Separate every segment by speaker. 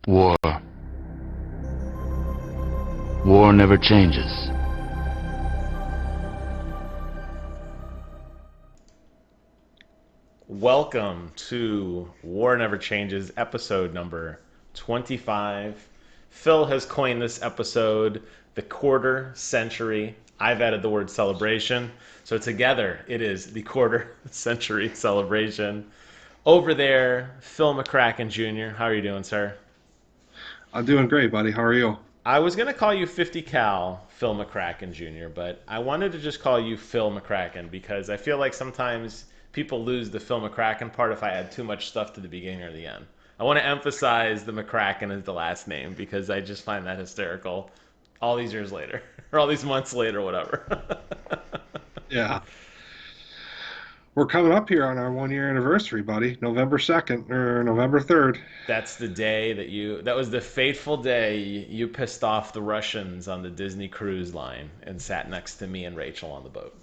Speaker 1: War. War never changes.
Speaker 2: Welcome to War Never Changes, episode number 25. Phil has coined this episode the quarter century. I've added the word celebration. So together it is the quarter century celebration. Over there, Phil McCracken Jr. How are you doing, sir?
Speaker 3: I'm doing great, buddy. How are you?
Speaker 2: I was going to call you 50 cal Phil McCracken Jr., but I wanted to just call you Phil McCracken because I feel like sometimes people lose the Phil McCracken part if I add too much stuff to the beginning or the end. I want to emphasize the McCracken as the last name because I just find that hysterical all these years later, or all these months later, whatever.
Speaker 3: Yeah. We're coming up here on our 1 year anniversary, buddy. November 2nd or November 3rd.
Speaker 2: That's the day that was the fateful day you pissed off the Russians on the Disney cruise line and sat next to me and Rachel on the boat.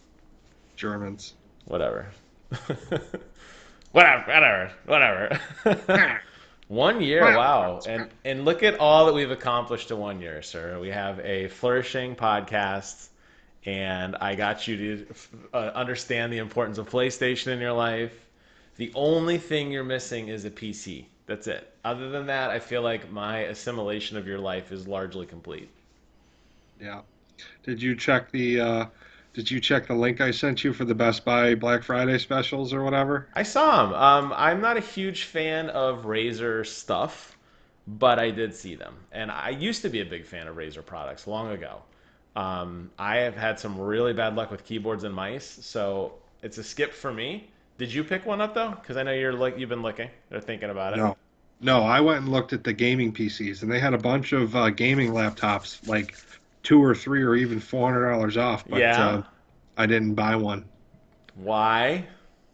Speaker 3: Germans.
Speaker 2: Whatever. Whatever. 1 year, wow. And look at all that we've accomplished in 1 year, sir. We have a flourishing podcast, and I got you to understand the importance of PlayStation in your life. The only thing you're missing is a PC. That's it. Other than that, I feel like my assimilation of your life is largely complete.
Speaker 3: Yeah. Did you check the link I sent you for the Best Buy Black Friday specials or whatever?
Speaker 2: I saw them. I'm not a huge fan of Razer stuff, but I did see them. And I used to be a big fan of Razer products long ago. I have had some really bad luck with keyboards and mice, so it's a skip for me. Did you pick one up though? Because I know you've been looking or thinking about it.
Speaker 3: No. No, I went and looked at the gaming PCs, and they had a bunch of gaming laptops, like two or three or even $400 off, but
Speaker 2: Yeah.
Speaker 3: I didn't buy one.
Speaker 2: Why?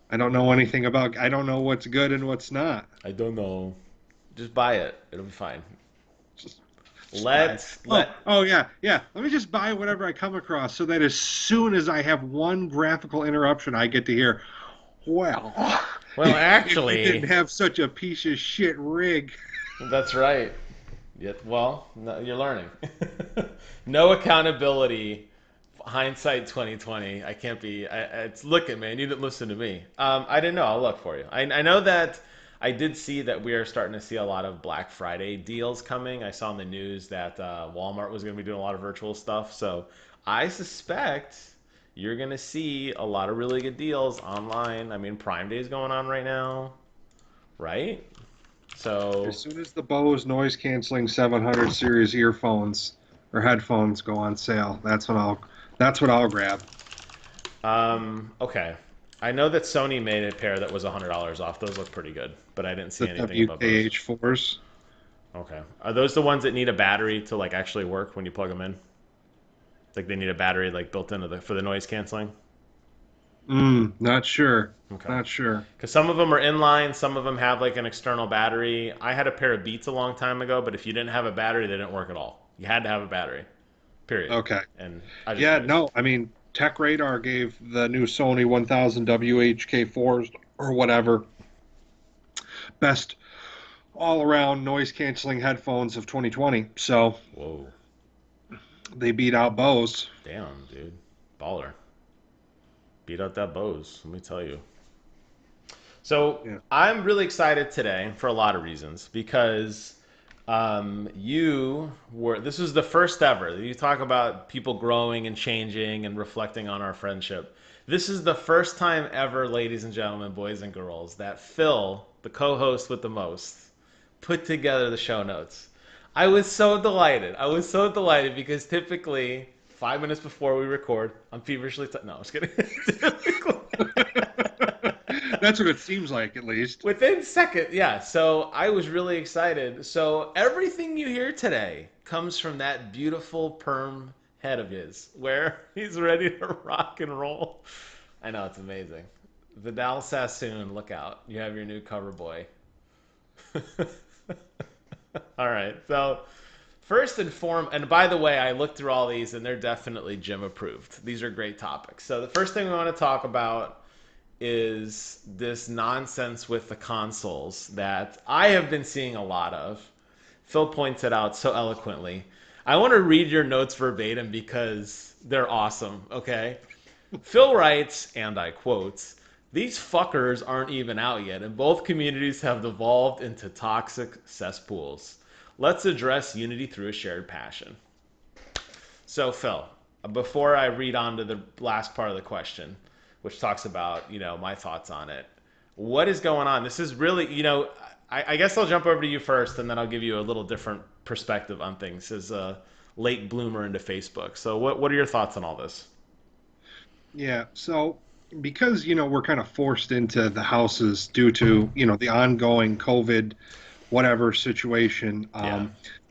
Speaker 3: I don't know anything about. I don't know what's good and what's not.
Speaker 2: I don't know. Just buy it. It'll be fine.
Speaker 3: Just Just buy it.
Speaker 2: Let's
Speaker 3: Oh,
Speaker 2: let
Speaker 3: oh yeah, yeah. Let me just buy whatever I come across so that as soon as I have one graphical interruption, I get to hear, well,
Speaker 2: well,
Speaker 3: if you didn't
Speaker 2: actually,
Speaker 3: have such a piece of shit rig.
Speaker 2: that's right. Yeah, well, no, you're learning. No accountability. Hindsight 2020. I can't be. It's look at man. You didn't listen to me. I didn't know. I'll look for you. I know that I did see that we are starting to see a lot of Black Friday deals coming. I saw in the news that Walmart was going to be doing a lot of virtual stuff. So I suspect you're going to see a lot of really good deals online. I mean, Prime Day is going on right now, right?
Speaker 3: As
Speaker 2: So
Speaker 3: soon as the Bose noise canceling 700 series earphones or headphones go on sale, that's what I'll grab.
Speaker 2: Okay. I know that Sony made a pair that was $100 off. Those look pretty good, but I didn't see
Speaker 3: The
Speaker 2: anything above those.
Speaker 3: WKH4s.
Speaker 2: Okay. Are those the ones that need a battery to like actually work when you plug them in? Like they need a battery like built into the for the noise canceling?
Speaker 3: Not sure.
Speaker 2: Okay.
Speaker 3: Not sure.
Speaker 2: Because some of them are inline, some of them have like an external battery. I had a pair of Beats a long time ago, but if you didn't have a battery, they didn't work at all. You had to have a battery. Period.
Speaker 3: Okay.
Speaker 2: And I just
Speaker 3: Yeah,
Speaker 2: curious.
Speaker 3: no, I mean, Tech Radar gave the new Sony 1000 WHK4s or whatever best all around noise canceling headphones of 2020. So
Speaker 2: Whoa.
Speaker 3: they beat out Bose.
Speaker 2: Damn, dude. Baller. Beat out that Bose, let me tell you. So
Speaker 3: Yeah.
Speaker 2: I'm really excited today for a lot of reasons because this was the first ever. You talk about people growing and changing and reflecting on our friendship. This is the first time ever, ladies and gentlemen, boys and girls, that Phil, the co host with the most, put together the show notes. I was so delighted. I was so delighted because typically 5 minutes before we record, I'm no, I'm just kidding. Typically,
Speaker 3: That's what it seems like, at least.
Speaker 2: within second, yeah. So I was really excited. So everything you hear today comes from that beautiful perm head of his, where he's ready to rock and roll. I know it's amazing. Vidal Sassoon, look out! You have your new cover boy. All right. So first and foremost, and by the way, I looked through all these, and they're definitely gym approved. These are great topics. So the first thing we want to talk about is this nonsense with the consoles that I have been seeing a lot of. Phil points it out so eloquently. I want to read your notes verbatim because they're awesome, okay? Phil writes, and I quote, "These fuckers aren't even out yet, and both communities have devolved into toxic cesspools. Let's address unity through a shared passion." So, Phil, before I read on to the last part of the question, which talks about, my thoughts on it, what is going on? This is really, I guess I'll jump over to you first, and then I'll give you a little different perspective on things as a late bloomer into Facebook. So, what are your thoughts on all this?
Speaker 3: Yeah, so because we're kind of forced into the houses due to the ongoing COVID whatever situation.
Speaker 2: Yeah.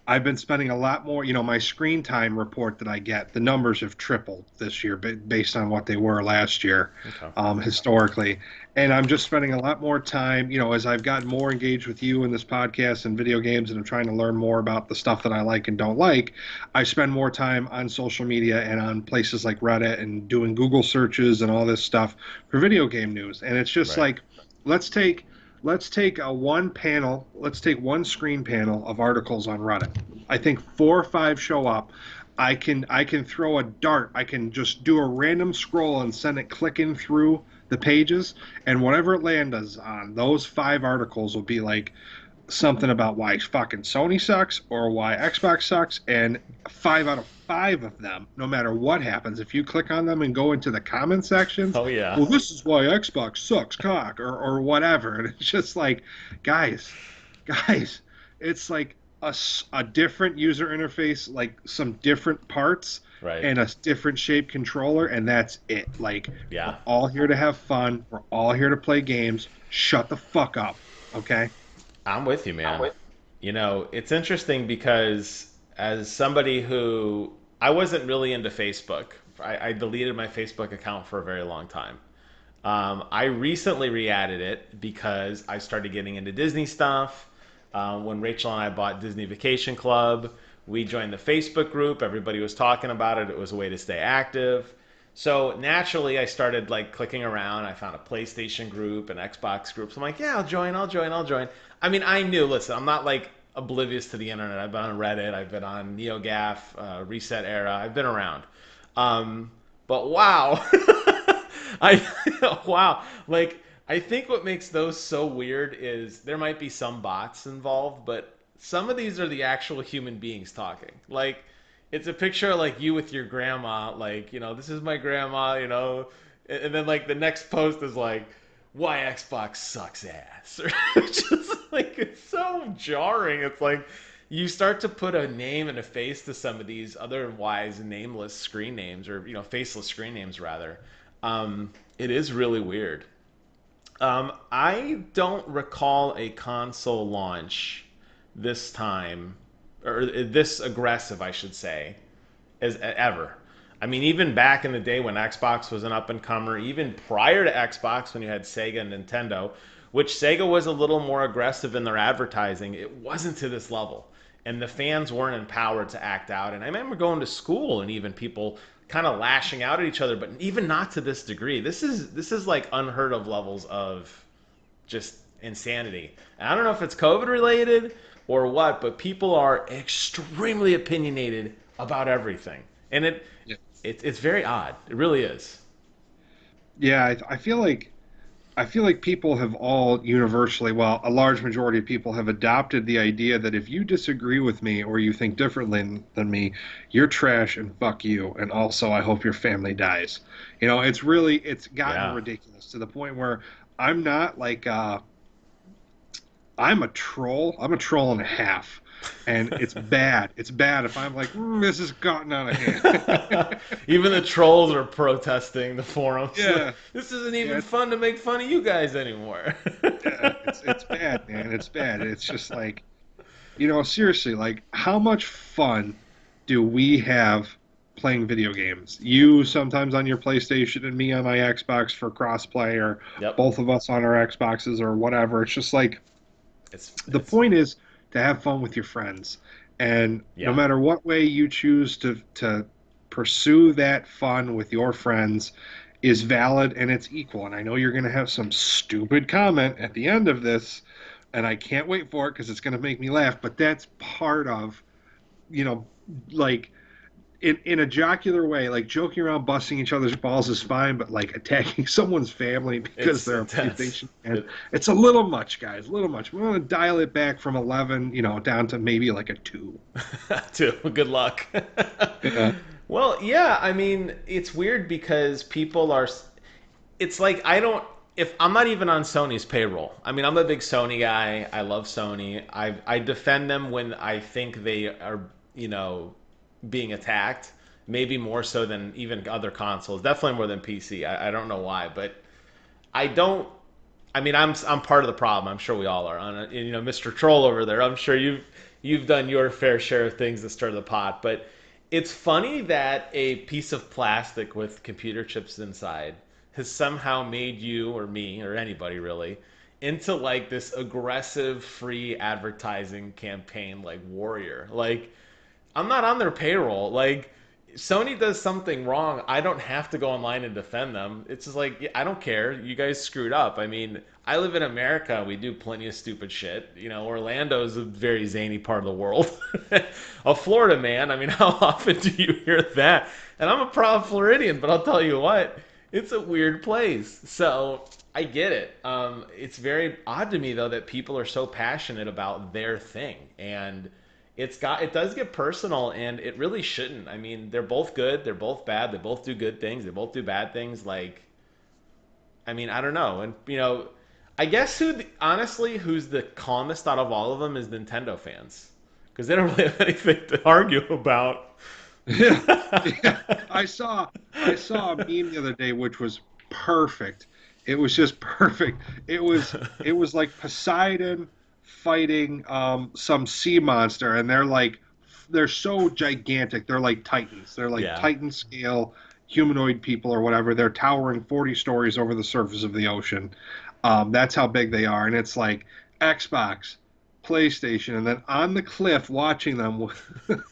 Speaker 3: I've been spending a lot more, my screen time report that I get, the numbers have tripled this year based on what they were last year,
Speaker 2: Okay.
Speaker 3: historically. And I'm just spending a lot more time, as I've gotten more engaged with you in this podcast and video games, and I'm trying to learn more about the stuff that I like and don't like. I spend more time on social media and on places like Reddit and doing Google searches and all this stuff for video game news. And it's just
Speaker 2: Right.
Speaker 3: like, let's take let's take one screen panel of articles on Reddit. I think 4 or 5 show up. I can throw a dart. I can just do a random scroll and send it clicking through the pages, and whatever it lands on, those 5 articles will be like something about why fucking Sony sucks or why Xbox sucks, and 5 out of 5 of them, no matter what happens, if you click on them and go into the comment sections,
Speaker 2: Oh, yeah.
Speaker 3: well, this is why Xbox sucks, cock, or whatever, and it's just like, guys, guys, it's like a different user interface, like some different parts,
Speaker 2: Right.
Speaker 3: and a different shaped controller, and that's it. Like, we're
Speaker 2: Yeah.
Speaker 3: all here to have fun. We're all here to play games. Shut the fuck up, okay?
Speaker 2: I'm with you, man. It's interesting because as somebody who I wasn't really into Facebook, I deleted my Facebook account for a very long time. I recently re-added it because I started getting into Disney stuff. When Rachel and I bought Disney Vacation Club, we joined the Facebook group. Everybody was talking about it. It was a way to stay active. So naturally, I started like clicking around. I found a PlayStation group, an Xbox group. So I'm like, yeah, I'll join, I'll join, I'll join. I mean, I knew. Listen, I'm not like oblivious to the internet. I've been on Reddit. I've been on NeoGaf, Reset Era. I've been around. Um, but wow, I wow, like I think what makes those so weird is there might be some bots involved, but some of these are the actual human beings talking. Like it's a picture of like you with your grandma, like, this is my grandma, and then like the next post is like why Xbox sucks ass. Or just like it's so jarring. It's like you start to put a name and a face to some of these otherwise nameless screen names, or faceless screen names rather. It is really weird. I don't recall a console launch this time, or this aggressive, I should say, as ever. I mean, even back in the day when Xbox was an up and comer, even prior to Xbox, when you had Sega and Nintendo, which Sega was a little more aggressive in their advertising, it wasn't to this level. And the fans weren't empowered to act out. And I remember going to school and even people kind of lashing out at each other, but even not to this degree. This is like unheard of levels of just insanity. And I don't know if it's COVID related or what, but people are extremely opinionated about everything, and
Speaker 3: Yeah.
Speaker 2: it's very odd. It really is.
Speaker 3: Yeah, I feel like people have all universally, well, a large majority of people have adopted the idea that if you disagree with me or you think differently than me, you're trash and fuck you. And also, I hope your family dies. It's gotten
Speaker 2: Yeah.
Speaker 3: ridiculous to the point where I'm not like, I'm a troll. I'm a troll and a half. And it's bad. It's bad if I'm like, this has gotten out of hand.
Speaker 2: Even the trolls are protesting the forums.
Speaker 3: Yeah.
Speaker 2: This isn't
Speaker 3: Yeah,
Speaker 2: even fun to make fun of you guys anymore.
Speaker 3: yeah, it's bad, man. It's bad. It's just like, seriously, like how much fun do we have playing video games? You sometimes on your PlayStation and me on my Xbox for crossplay, or
Speaker 2: Yep.
Speaker 3: both of us on our Xboxes or whatever. It's just like the
Speaker 2: It's
Speaker 3: point is to have fun with your friends. And no
Speaker 2: yeah.
Speaker 3: matter what way you choose to pursue that fun with your friends is valid and it's equal. And I know you're going to have some stupid comment at the end of this, and I can't wait for it because it's going to make me laugh. But that's part of, you know, like in a jocular way, like joking around, busting each other's balls is fine, but like attacking someone's family because
Speaker 2: It's
Speaker 3: they're a
Speaker 2: intense.
Speaker 3: PlayStation fan, it's a little much, guys. A little much. We want to dial it back from 11, down to maybe like a 2.
Speaker 2: Too. Good luck.
Speaker 3: Yeah.
Speaker 2: Well, yeah, I mean, it's weird because people are. It's like I don't. If I'm not even on Sony's payroll, I mean, I'm a big Sony guy. I love Sony. I defend them when I think they are, being attacked. Maybe more so than even other consoles. Definitely more than PC. I don't know why, but I don't. I mean, I'm part of the problem. I'm sure we all are. Mr. Troll over there. I'm sure you've done your fair share of things to stir the pot. But it's funny that a piece of plastic with computer chips inside has somehow made you or me or anybody really into like this aggressive free advertising campaign like warrior. Like I'm not on their payroll. Like Sony does something wrong, I don't have to go online and defend them. It's just like yeah, I don't care. You guys screwed up. I mean, I live in America. We do plenty of stupid shit. Orlando's a very zany part of the world. A Florida man. I mean, how often do you hear that? And I'm a proud Floridian, but I'll tell you what, it's a weird place. So I get it. It's very odd to me though that people are so passionate about their thing and it does get personal and it really shouldn't. I mean, they're both good, they're both bad, they both do good things, they both do bad things. Like, I mean, I don't know. And I guess honestly, who's the calmest out of all of them is Nintendo fans because they don't really have anything to argue about.
Speaker 3: Yeah, yeah. I saw a meme the other day which was perfect. It was just perfect. It was like Poseidon fighting some sea monster, and they're so gigantic. They're like titans. They're like
Speaker 2: Yeah.
Speaker 3: Titan scale humanoid people or whatever. They're towering 40 stories over the surface of the ocean. That's how big they are, and it's like Xbox, PlayStation, and then on the cliff watching them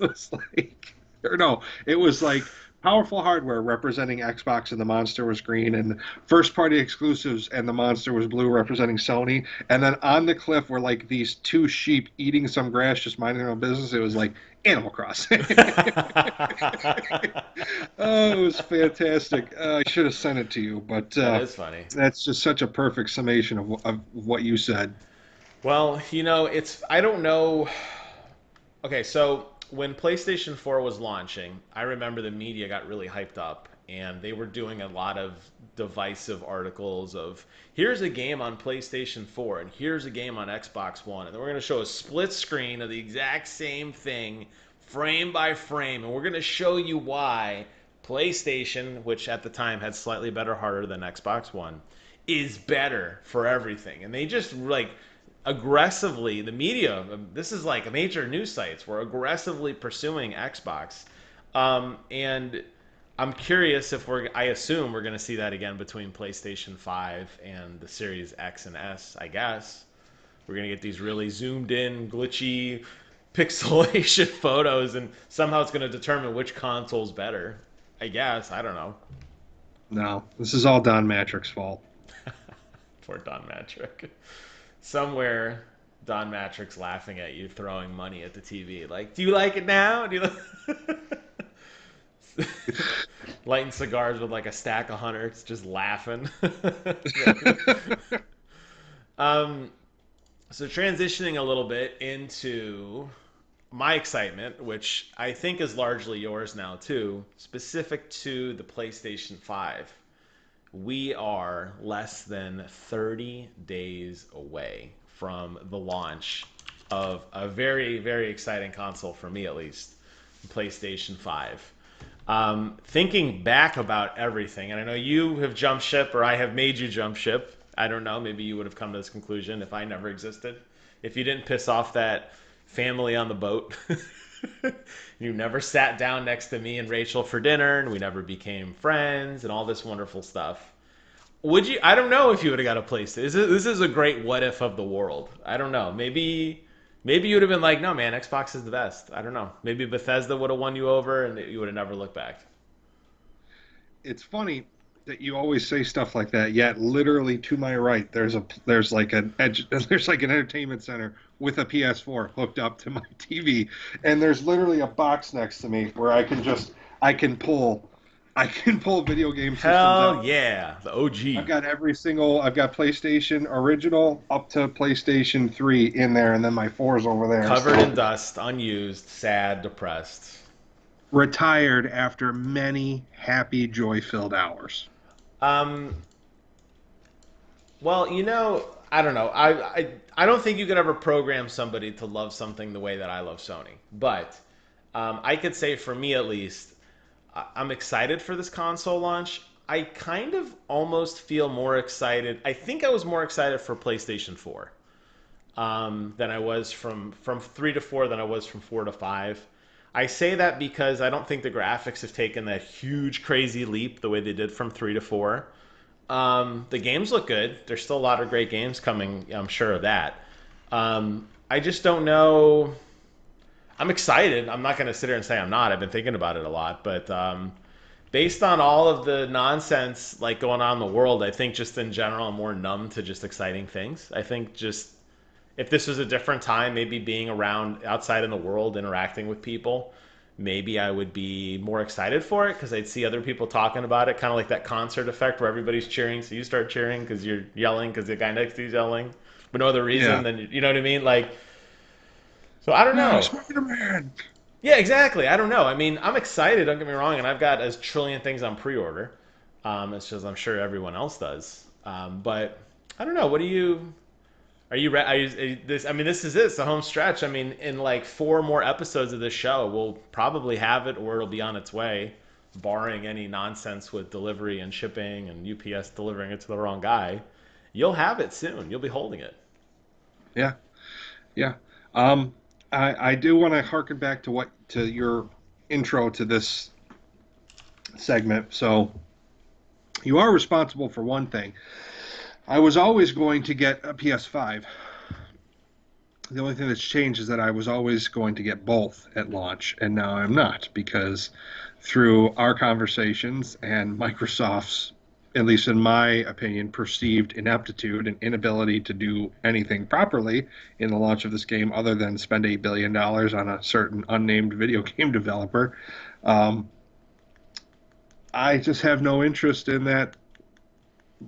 Speaker 3: was like, or no, it was like powerful hardware representing Xbox and the monster was green, and first party exclusives and the monster was blue representing Sony. And then on the cliff were like these two sheep eating some grass, just minding their own business. It was like Animal Crossing. Oh, it was fantastic. I should have sent it to you, but
Speaker 2: That is funny.
Speaker 3: that's just such a perfect summation of what you said.
Speaker 2: Well, I don't know. Okay, so when PlayStation 4 was launching, I remember the media got really hyped up and they were doing a lot of divisive articles of here's a game on PlayStation 4 and here's a game on Xbox One. And then we're going to show a split screen of the exact same thing, frame by frame. And we're going to show you why PlayStation, which at the time had slightly better hardware than Xbox One, is better for everything. And they just like aggressively, the media, this is like major news sites were aggressively pursuing Xbox. And I'm curious if I assume we're going to see that again between PlayStation 5 and the Series X and S, I guess. We're going to get these really zoomed in, glitchy, pixelation photos, and somehow it's going to determine which console's better. I guess. I don't know.
Speaker 3: No, this is all Don Matrick's fault.
Speaker 2: Poor Don Matrick. Somewhere Don Matrick's laughing at you throwing money at the TV. Like, do you like it now? Do you lighting cigars with like a stack of hundreds, just laughing. um, so transitioning a little bit into my excitement, which I think is largely yours now too, specific to the PlayStation 5. We are less than 30 days away from the launch of a very, very exciting console for me, at least, PlayStation 5. Thinking back about everything, and I know you have jumped ship, or I have made you jump ship. I don't know. Maybe you would have come to this conclusion if I never existed. If you didn't piss off that family on the boat, you never sat down next to me and Rachel for dinner, and we never became friends, and all this wonderful stuff. Would you? I don't know if you would have got a place. This is a great what if of the world. I don't know. Maybe you would have been like, no, man, Xbox is the best. I don't know. Maybe Bethesda would have won you over, and you would have never looked back.
Speaker 3: It's funny. that you always say stuff like that. Yet, literally to my right, there's like an edge, there's like an entertainment center with a PS4 hooked up to my TV, and there's literally a box next to me where I can pull I can pull video game systems
Speaker 2: Hell
Speaker 3: out.
Speaker 2: yeah, the
Speaker 3: I've
Speaker 2: OG.
Speaker 3: got I've got PlayStation original up to PlayStation 3 in there, and then my fours over there.
Speaker 2: Covered
Speaker 3: So
Speaker 2: in dust, unused, sad, depressed.
Speaker 3: retired after many happy, joy-filled hours.
Speaker 2: Um, well, I don't know. I don't think you could ever program somebody to love something the way that I love Sony. But I could say for me at least, I'm excited for this console launch. I kind of almost feel more excited. I think I was more excited for PlayStation 4 than I was from 3 to 4 than I was from 4 to 5. I say that because I don't think the graphics have taken that huge crazy leap the way they did from 3 to 4. The games look good. There's still a lot of great games coming. I'm sure of that. I just don't know. I'm excited. I'm not going to sit here and say I'm not. I've been thinking about it a lot, but based on all of the nonsense like going on in the world, I think just in general I'm more numb to just exciting things. I think just if this was a different time, maybe being around outside in the world, interacting with people, maybe I would be more excited for it because I'd see other people talking about it, kind of like that concert effect where everybody's cheering, so you start cheering because you're yelling because the guy next to you's yelling, but no other reason
Speaker 3: Yeah.
Speaker 2: than you know what I mean. Like, so I don't
Speaker 3: Ah,
Speaker 2: know.
Speaker 3: Spider-Man.
Speaker 2: Yeah, exactly. I don't know. I mean, I'm excited. Don't get me wrong, and I've got a trillion things on pre-order. It's just I'm sure everyone else does. But I don't know. What do you? Are you ready? This? I mean, this is it. It's the home stretch. I mean, in like 4 more episodes of this show, we'll probably have it, or it'll be on its way, barring any nonsense with delivery and shipping and UPS delivering it to the wrong guy. You'll have it soon. You'll be holding it.
Speaker 3: Yeah, yeah. Um, I do want to harken back to your intro to this segment. So you are responsible for one thing. I was always going to get a PS5. The only thing that's changed is that I was always going to get both at launch, and now I'm not because through our conversations and Microsoft's, at least in my opinion, perceived ineptitude and inability to do anything properly in the launch of this game other than spend $8 billion on a certain unnamed video game developer, um, I just have no interest in that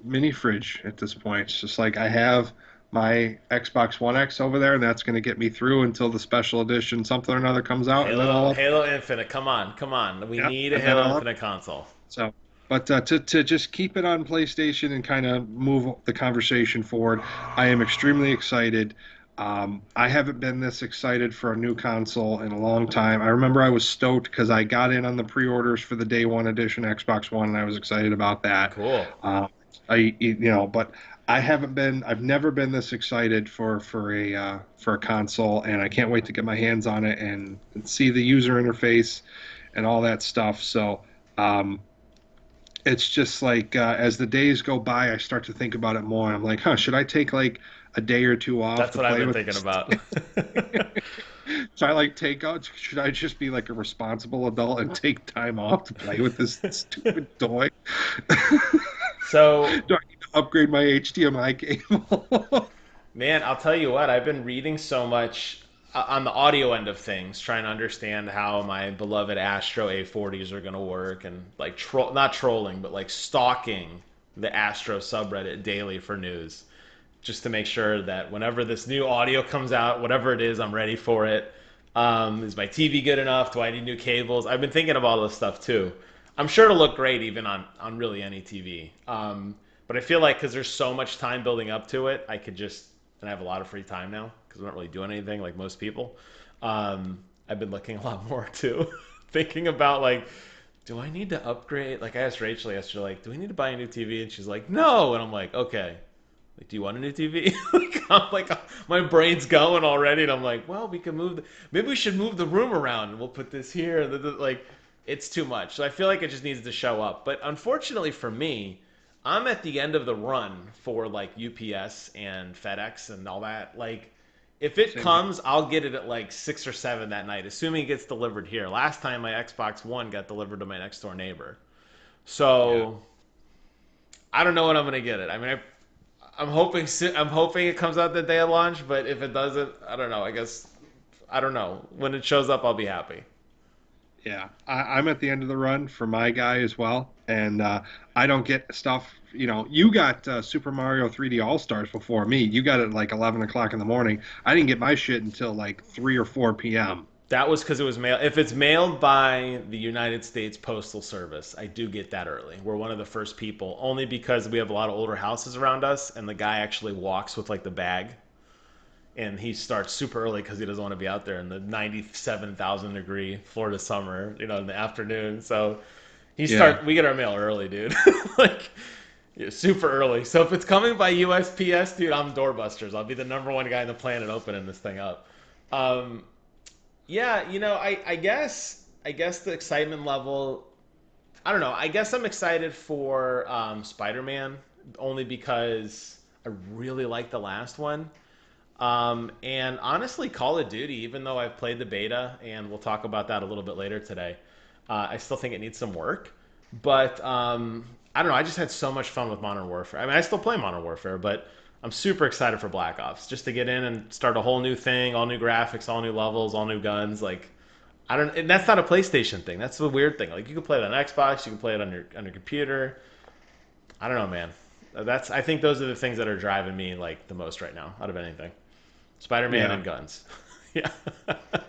Speaker 3: mini fridge at this point. It's just like I have my Xbox One X over there, and that's going to get me through until the special edition something or another comes out, and then
Speaker 2: Halo,
Speaker 3: I'll up,
Speaker 2: Halo Infinite. Come on, come on. We
Speaker 3: yeah,
Speaker 2: need a
Speaker 3: and then
Speaker 2: Halo
Speaker 3: I'll up.
Speaker 2: Infinite console.
Speaker 3: So, but to just keep it on PlayStation and kind of move the conversation forward, I am extremely excited. I haven't been this excited for a new console in a long time. I remember I was stoked because I got in on the pre-orders for the day one edition Xbox One, and I was excited about that.
Speaker 2: Cool.
Speaker 3: But I haven't been. I've never been this excited for a console, and I can't wait to get my hands on it and see the user interface and all that stuff. So. It's just like as the days go by, I start to think about it more. I'm like, huh, should I take like a day or two off
Speaker 2: That's
Speaker 3: to
Speaker 2: what I've
Speaker 3: play
Speaker 2: been
Speaker 3: with
Speaker 2: thinking
Speaker 3: this?
Speaker 2: about.
Speaker 3: So I like take out. Should I just be like a responsible adult and take time off to play with this stupid toy?
Speaker 2: So,
Speaker 3: Do I need to upgrade my HDMI cable?
Speaker 2: man, I'll tell you what, I've been reading so much on the audio end of things, trying to understand how my beloved Astro A40s are going to work and like not trolling, but like stalking the Astro subreddit daily for news just to make sure that whenever this new audio comes out, whatever it is, I'm ready for it. Is my TV good enough? Do I need new cables? I've been thinking of all this stuff too. I'm sure it'll look great even on really any TV. But I feel like because there's so much time building up to it, I could just, and I have a lot of free time now because I'm not really doing anything like most people. I've been looking a lot more too, thinking about like, do I need to upgrade? Like I asked Rachel yesterday, like, do we need to buy a new TV? And she's like, no. And I'm like, okay. Like, do you want a new TV? Like, I'm like, my brain's going already, and I'm like, well, we can move. Maybe we should move the room around, and we'll put this here. And like, it's too much. So I feel like it just needs to show up. But unfortunately for me, I'm at the end of the run for like UPS and FedEx and all that. Like, if it
Speaker 3: Same here.
Speaker 2: comes, I'll get it at like 6 or 7 that night, assuming it gets delivered here. Last time my Xbox One got delivered to my next door neighbor.
Speaker 3: Yeah.
Speaker 2: So I don't know when I'm gonna get it. I mean, I'm hoping I'm hoping it comes out the day of launch, but if it doesn't, I don't know. I guess I don't know. When it shows up, I'll be happy.
Speaker 3: Yeah, I'm at the end of the run for my guy as well, and I don't get stuff. You got Super Mario 3D All Stars before me. You got it like 11 o'clock in the morning. I didn't get my shit until like 3 or 4 p.m.
Speaker 2: That was because it was mailed. If it's mailed by the United States Postal Service, I do get that early. We're one of the first people, only because we have a lot of older houses around us, and the guy actually walks with like the bag, and he starts super early because he doesn't want to be out there in the 97,000 degree Florida summer, in the afternoon. So
Speaker 3: Yeah,
Speaker 2: we get our mail early, dude. Like, yeah, super early. So if it's coming by USPS, dude, I'm doorbusters. I'll be the number one guy on the planet opening this thing up. Um, yeah, I guess the excitement level. I don't know. I guess I'm excited for Spider-Man only because I really like the last one. And honestly, Call of Duty, even though I've played the beta, and we'll talk about that a little bit later today, I still think it needs some work. But I don't know. I just had so much fun with Modern Warfare. I mean, I still play Modern Warfare, but I'm super excited for Black Ops just to get in and start a whole new thing, all new graphics, all new levels, all new guns. Like, I don't. And that's not a PlayStation thing. That's the weird thing. Like, you can play it on Xbox, you can play it on your computer. I don't know, man. I think those are the things that are driving me like the most right now out of anything. Spider-Man
Speaker 3: yeah.
Speaker 2: and guns. Yeah.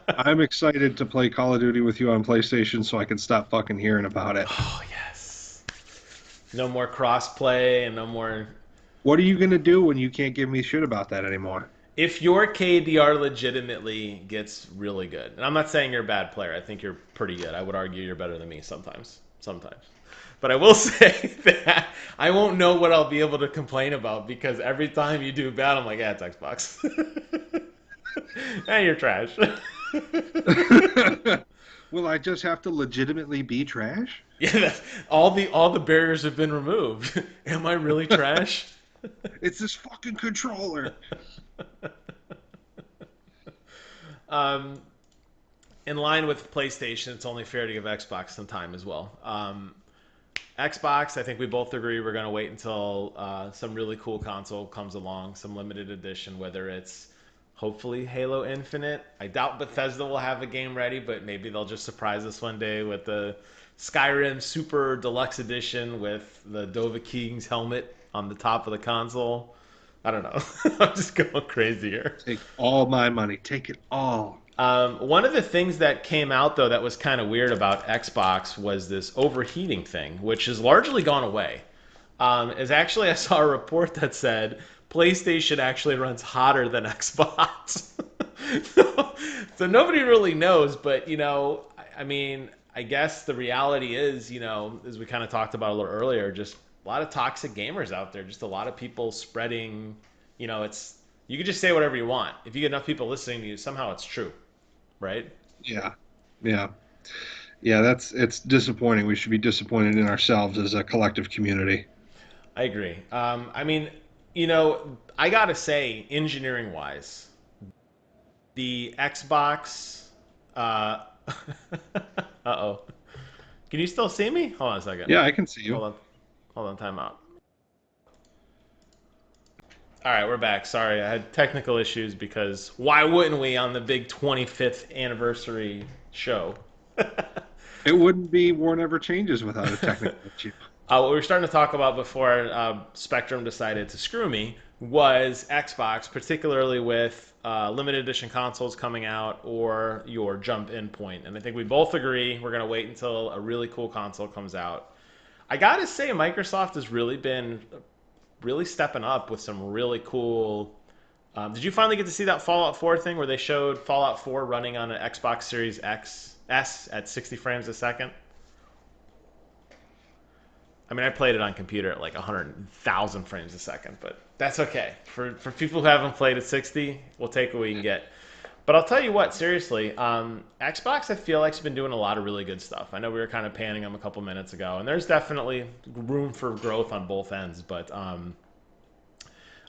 Speaker 3: I'm excited to play Call of Duty with you on PlayStation so I can stop fucking hearing about it.
Speaker 2: Oh yes. No more cross-play and no more.
Speaker 3: What are you gonna do when you can't give me shit about that anymore?
Speaker 2: If your KDR legitimately gets really good, and I'm not saying you're a bad player, I think you're pretty good. I would argue you're better than me sometimes. Sometimes. But I will say that I won't know what I'll be able to complain about because every time you do bad, I'm like, yeah, it's Xbox. Hey, you're trash.
Speaker 3: Will I just have to legitimately be trash?
Speaker 2: Yeah, all the barriers have been removed. Am I really trash?
Speaker 3: It's this fucking controller.
Speaker 2: Um, in line with PlayStation, it's only fair to give Xbox some time as well. Xbox, I think we both agree we're going to wait until some really cool console comes along, some limited edition, whether it's hopefully Halo Infinite. I doubt Bethesda will have a game ready, but maybe they'll just surprise us one day with the Skyrim Super Deluxe Edition with the Dovahkiing's helmet on the top of the console. I don't know. I'm just going crazy here.
Speaker 3: Take all my money. Take it all.
Speaker 2: One of the things that came out though that was kind of weird about Xbox was this overheating thing, which has largely gone away. Is actually I saw a report that said PlayStation actually runs hotter than Xbox. So nobody really knows, but I mean, I guess the reality is, as we kind of talked about a little earlier, just a lot of toxic gamers out there, just a lot of people spreading, it's you can just say whatever you want. If you get enough people listening to you, somehow it's true, right?
Speaker 3: Yeah. Yeah. Yeah, it's disappointing. We should be disappointed in ourselves as a collective community.
Speaker 2: I agree. I mean, I gotta say, engineering wise, the Xbox. Uh oh. Can you still see me? Hold on a second.
Speaker 3: Yeah, I can see you.
Speaker 2: Hold on. Hold on. Time out. All right, we're back. Sorry, I had technical issues because why wouldn't we on the big 25th anniversary show?
Speaker 3: It wouldn't be War Never Changes without a technical issue.
Speaker 2: What we were starting to talk about before Spectrum decided to screw me was Xbox, particularly with limited edition consoles coming out or your jump in point. And I think we both agree we're going to wait until a really cool console comes out. I got to say, Microsoft has really been really stepping up with some really cool. Did you finally get to see that Fallout 4 thing where they showed Fallout 4 running on an Xbox Series S at 60 frames a second? I mean, I played it on computer at like 100,000 frames a second, but that's okay. For people who haven't played at 60, we'll take what we can get. But I'll tell you what, seriously, Xbox I feel like has been doing a lot of really good stuff. I know we were kind of panning them a couple minutes ago, and there's definitely room for growth on both ends. But I'm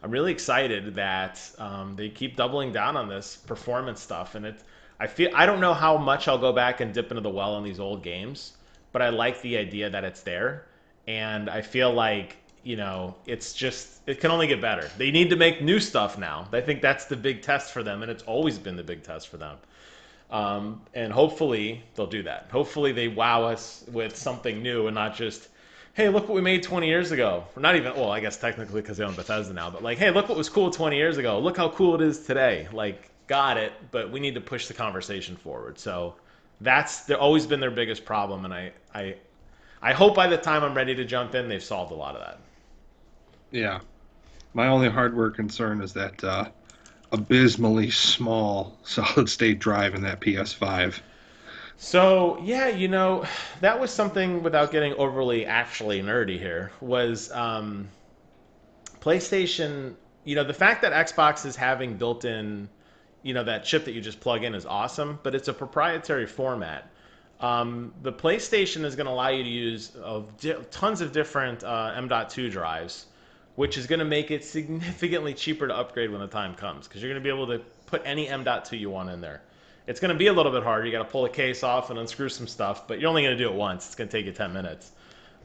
Speaker 2: really excited that they keep doubling down on this performance stuff, and I don't know how much I'll go back and dip into the well on these old games, but I like the idea that it's there. And I feel like, it's just, it can only get better. They need to make new stuff now. I think that's the big test for them, and it's always been the big test for them. And hopefully they'll do that. Hopefully they wow us with something new and not just, hey, look what we made 20 years ago. Or not even, well, I guess technically because they own Bethesda now, but like, hey, look what was cool 20 years ago. Look how cool it is today. Like, got it, but we need to push the conversation forward. So they've always been their biggest problem, and I hope by the time I'm ready to jump in, they've solved a lot of that.
Speaker 3: Yeah. My only hardware concern is that abysmally small solid state drive in that PS5.
Speaker 2: So yeah, that was something, without getting overly actually nerdy here, was PlayStation. The fact that Xbox is having built-in, that chip that you just plug in is awesome, but it's a proprietary format. The PlayStation is going to allow you to use tons of different M.2 drives, which is going to make it significantly cheaper to upgrade when the time comes, because you're going to be able to put any M.2 you want in there. It's going to be a little bit harder. You got to pull the case off and unscrew some stuff, but you're only going to do it once. It's going to take you 10 minutes.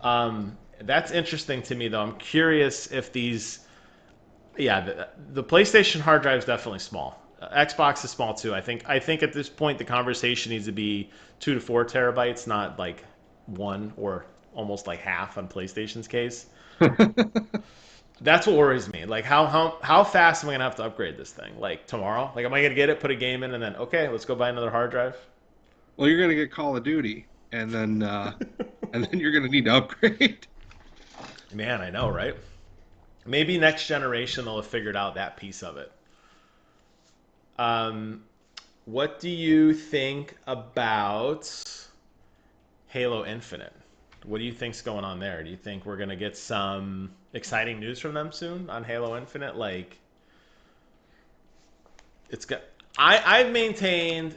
Speaker 2: That's interesting to me, though. I'm curious if the PlayStation hard drive is definitely small. Xbox is small too. I think at this point the conversation needs to be 2 to 4 terabytes, not like 1 or almost like half on PlayStation's case. That's what worries me. Like, how fast am I gonna have to upgrade this thing? Like tomorrow? Like, am I gonna get it, put a game in, and then okay, let's go buy another hard drive?
Speaker 3: Well, you're gonna get Call of Duty, and then you're gonna need to upgrade.
Speaker 2: Man, I know, right? Maybe next generation they'll have figured out that piece of it. What do you think about Halo Infinite? What do you think's going on there? Do you think we're gonna get some exciting news from them soon on Halo Infinite? Like, it's got. I've maintained,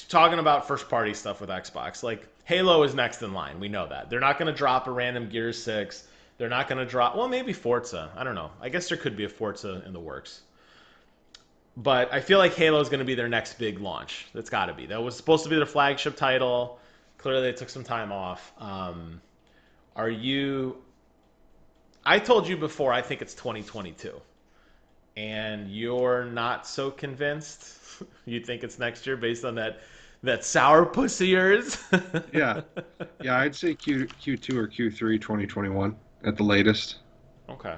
Speaker 2: talking about first party stuff with Xbox. Like, Halo is next in line. We know that they're not gonna drop a random Gears 6. They're not gonna drop. Well, maybe Forza. I don't know. I guess there could be a Forza in the works. But I feel like Halo is going to be their next big launch. That's got to be. That was supposed to be their flagship title. Clearly, they took some time off. Are you? I told you before. I think it's 2022, and you're not so convinced. You think it's next year based on that sour puss of yours.
Speaker 3: Yeah, I'd say Q2 or Q3 2021 at the latest.
Speaker 2: Okay.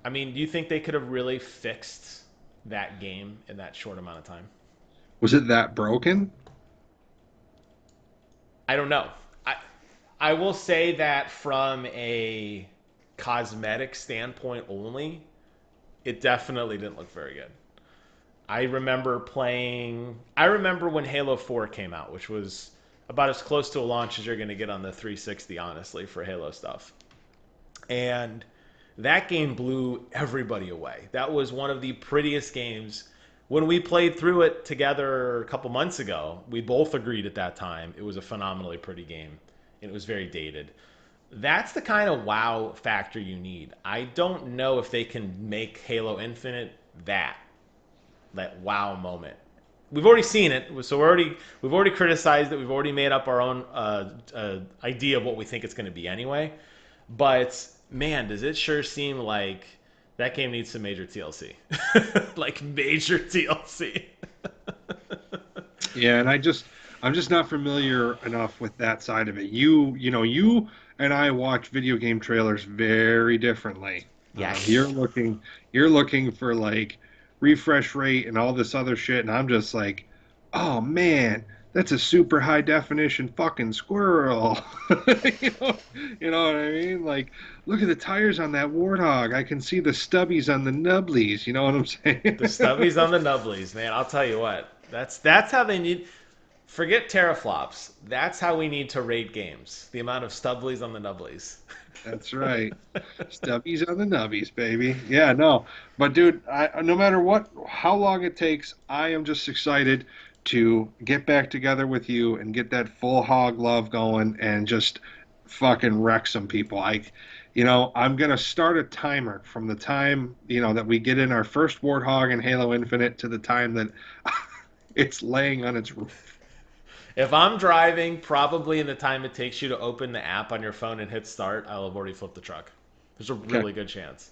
Speaker 2: I mean, do you think they could have really fixed that game in that short amount of time?
Speaker 3: Was it that broken?
Speaker 2: I don't know. I will say that from a cosmetic standpoint only, it definitely didn't look very good. I remember when Halo 4 came out, which was about as close to a launch as you're going to get on the 360, honestly, for Halo stuff. And that game blew everybody away. That was one of the prettiest games. When we played through it together a couple months ago, we both agreed at that time it was a phenomenally pretty game. And it was very dated. That's the kind of wow factor you need. I don't know if they can make Halo Infinite that wow moment. We've already seen it, so we've already criticized it. We've already made up our own idea of what we think it's going to be anyway. But man, does it sure seem like that game needs some major TLC. Like major TLC.
Speaker 3: Yeah, and I'm just not familiar enough with that side of it. You and I watch video game trailers very differently.
Speaker 2: Yes.
Speaker 3: You're looking for like refresh rate and all this other shit, and I'm just like, oh man, that's a super high definition fucking squirrel. You know what I mean? Like, look at the tires on that Warthog. I can see the stubbies on the nubblies. You know what I'm saying?
Speaker 2: The stubbies on the nubblies, man. I'll tell you what. That's how they need. Forget teraflops. That's how we need to rate games. The amount of stubblies on the nubblies.
Speaker 3: That's right. Stubbies on the nubbies, baby. Yeah, no. But dude, no matter how long it takes, I am just excited to get back together with you and get that full hog love going and just fucking wreck some people. I'm going to start a timer from the time, that we get in our first Warthog in Halo Infinite to the time that it's laying on its roof.
Speaker 2: If I'm driving, probably in the time it takes you to open the app on your phone and hit start, I'll have already flipped the truck. There's a really good chance.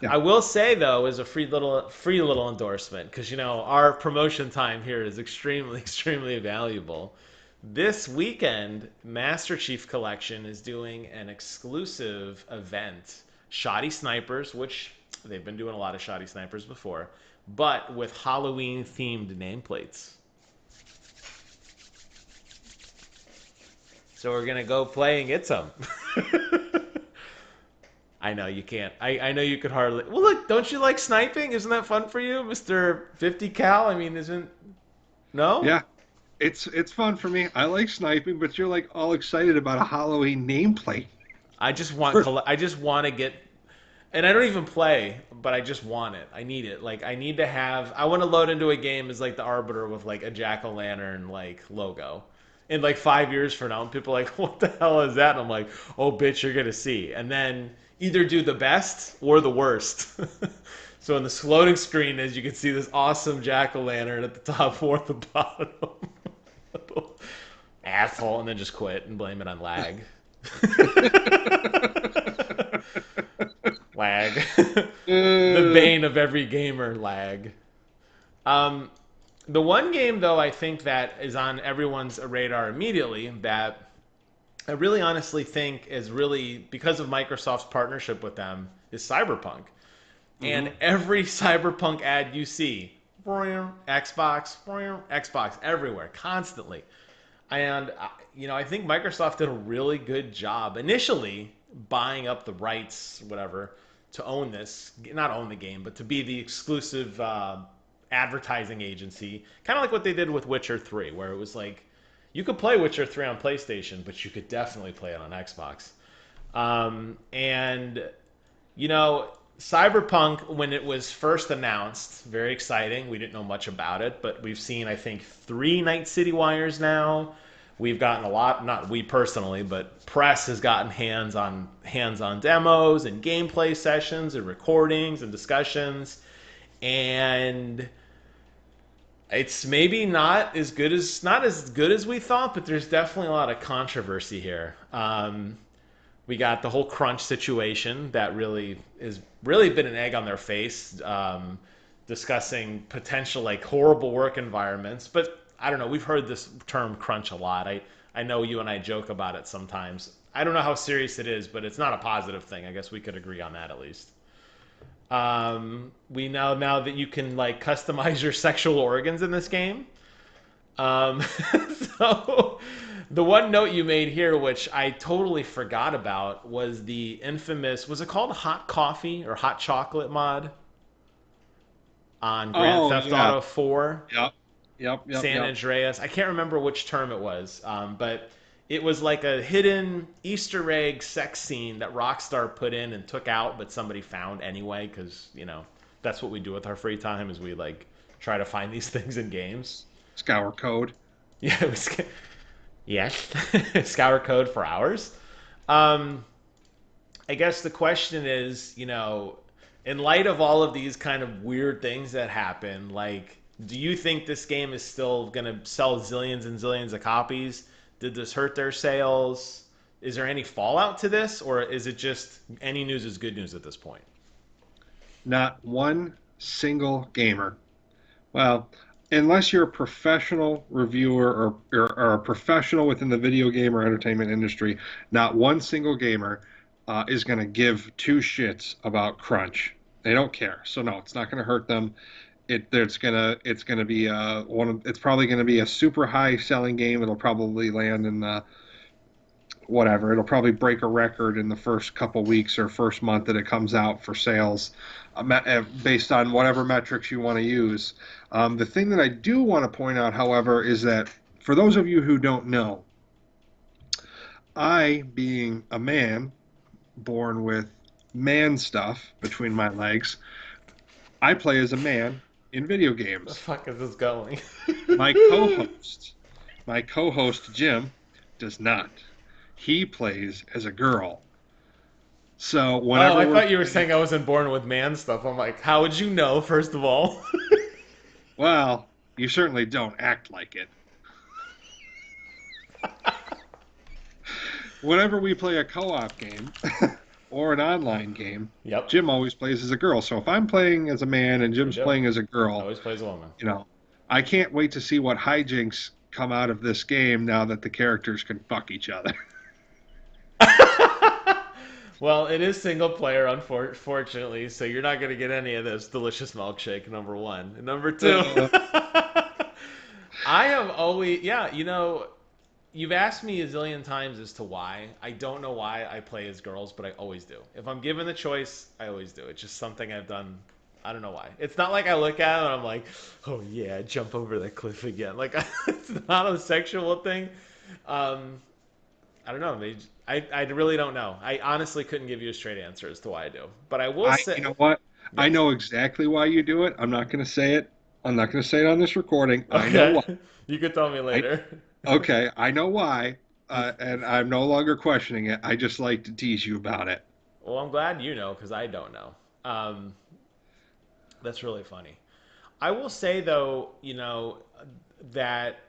Speaker 3: Yeah.
Speaker 2: I will say though, as a free little endorsement, because our promotion time here is extremely extremely valuable. This weekend, Master Chief Collection is doing an exclusive event, Shoddy Snipers, which they've been doing a lot of Shoddy Snipers before, but with Halloween themed nameplates. So we're gonna go play and get some. I know you can't. I know you could hardly. Well, look, don't you like sniping? Isn't that fun for you, Mister 50 cal? I mean, isn't no?
Speaker 3: Yeah. It's fun for me. I like sniping, but you're like all excited about a Halloween nameplate.
Speaker 2: I just want. I just want to get. And I don't even play, but I just want it. I need it. Like I need to have. I want to load into a game as like the Arbiter with like a jack-o'-lantern like logo. In like 5 years from now, and people are like, "What the hell is that?" And I'm like, "Oh, bitch, you're gonna see." And then either do the best or the worst. So in the loading screen, as you can see, this awesome jack-o'-lantern at the top or at the bottom. Asshole, and then just quit and blame it on lag. Lag. The bane of every gamer, lag. The one game, though, I think that is on everyone's radar immediately that I really honestly think is really, because of Microsoft's partnership with them, is CyberPunk. And every CyberPunk ad you see, Xbox, Xbox, everywhere, constantly. And, I think Microsoft did a really good job initially buying up the rights, whatever, to own this, not own the game, but to be the exclusive advertising agency, kind of like what they did with Witcher 3, where it was like, you could play Witcher 3 on PlayStation, but you could definitely play it on Xbox. And, Cyberpunk, when it was first announced, very exciting. We didn't know much about it, but we've seen, I think, 3 Night City wires now. We've gotten a lot, not we personally, but press has gotten hands-on demos and gameplay sessions and recordings and discussions. And it's maybe not as good as we thought, but there's definitely a lot of controversy here. We got the whole crunch situation that really been an egg on their face, discussing potential like horrible work environments. But I don't know. We've heard this term crunch a lot. I know you and I joke about it sometimes. I don't know how serious it is, but it's not a positive thing. I guess we could agree on that at least. We know now that you can like customize your sexual organs in this game. So the one note you made here, which I totally forgot about, was the infamous, was it called Hot Coffee or Hot Chocolate mod on Grand Theft Auto 4?
Speaker 3: Yep.
Speaker 2: San Andreas. I can't remember which term it was, but it was like a hidden Easter egg sex scene that Rockstar put in and took out, but somebody found anyway, because, that's what we do with our free time, is we, like, try to find these things in games.
Speaker 3: Scour code.
Speaker 2: Yeah, it was... Yes. Scour code for hours. I guess the question is, in light of all of these kind of weird things that happen, like, do you think this game is still going to sell zillions and zillions of copies? Did this hurt their sales? Is there any fallout to this? Or is it just any news is good news at this point?
Speaker 3: Not one single gamer. Well, unless you're a professional reviewer or a professional within the video game or entertainment industry, not one single gamer is going to give two shits about crunch. They don't care. So no, it's not going to hurt them. It's probably going to be a super high selling game. It'll probably land in whatever. It'll probably break a record in the first couple weeks or first month that it comes out for sales, based on whatever metrics you want to use. The thing that I do want to point out, however, is that for those of you who don't know, I, being a man born with man stuff between my legs, I play as a man in video games.
Speaker 2: The fuck is this going?
Speaker 3: My co-host Jim does not. He plays as a girl. So whenever
Speaker 2: I thought you were saying I wasn't born with man stuff. I'm like, how would you know, first of all?
Speaker 3: Well, you certainly don't act like it. Whenever we play a co-op game, or an online game,
Speaker 2: Yep.
Speaker 3: Jim always plays as a girl. So if I'm playing as a man and
Speaker 2: Me
Speaker 3: Jim's
Speaker 2: too.
Speaker 3: playing as a girl,
Speaker 2: Always plays a woman.
Speaker 3: you know, I can't wait to see what hijinks come out of this game now that the characters can fuck each other.
Speaker 2: Well, it is single player, unfortunately, so you're not going to get any of this delicious milkshake, number one. And number two,
Speaker 3: Uh,
Speaker 2: I have always, yeah, you've asked me a zillion times as to why. I don't know why I play as girls, but I always do. If I'm given the choice, I always do. It's just something I've done. I don't know why. It's not like I look at it and I'm like, oh yeah, jump over that cliff again. Like, it's not a sexual thing. Um, I don't know. I really don't know. I honestly couldn't give you a straight answer as to why I do. But I will
Speaker 3: you
Speaker 2: say,
Speaker 3: know what? I
Speaker 2: yes.
Speaker 3: know exactly why you do it. I'm not going to say it. I'm not going to say it on this recording. I know
Speaker 2: Okay.
Speaker 3: why.
Speaker 2: You could tell me
Speaker 3: I,
Speaker 2: later.
Speaker 3: okay, I know why, and I'm no longer questioning it. I just like to tease you about it.
Speaker 2: Well, I'm glad you know because I don't know. Um, that's really funny. I will say though, that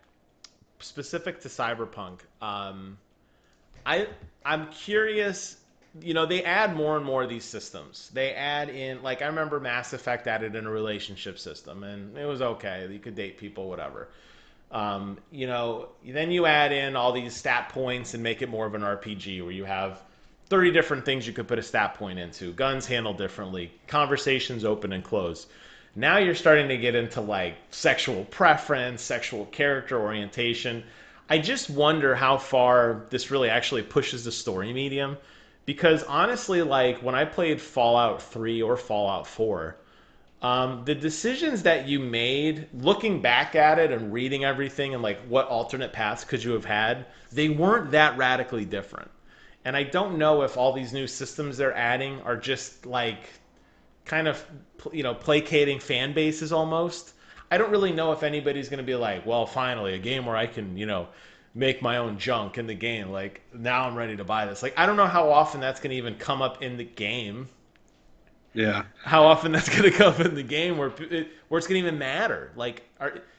Speaker 2: specific to Cyberpunk, I I'm curious. They add more and more of these systems. They add in, like, I remember Mass Effect added in a relationship system, and it was okay. You could date people, whatever. Then you add in all these stat points and make it more of an RPG where you have 30 different things you could put a stat point into. Guns handled differently, conversations open and close. Now you're starting to get into like sexual preference, sexual character orientation. I just wonder how far this really actually pushes the story medium. Because honestly, like when I played Fallout 3 or Fallout 4, the decisions that you made, looking back at it and reading everything and like what alternate paths could you have had, they weren't that radically different. And I don't know if all these new systems they're adding are just like kind of placating fan bases almost. I don't really know if anybody's going to be like, well, finally a game where I can make my own junk in the game. Like now I'm ready to buy this. Like I don't know how often that's going to even come up in the game.
Speaker 3: Yeah.
Speaker 2: How often that's going to come up in the game where it's going to even matter. Like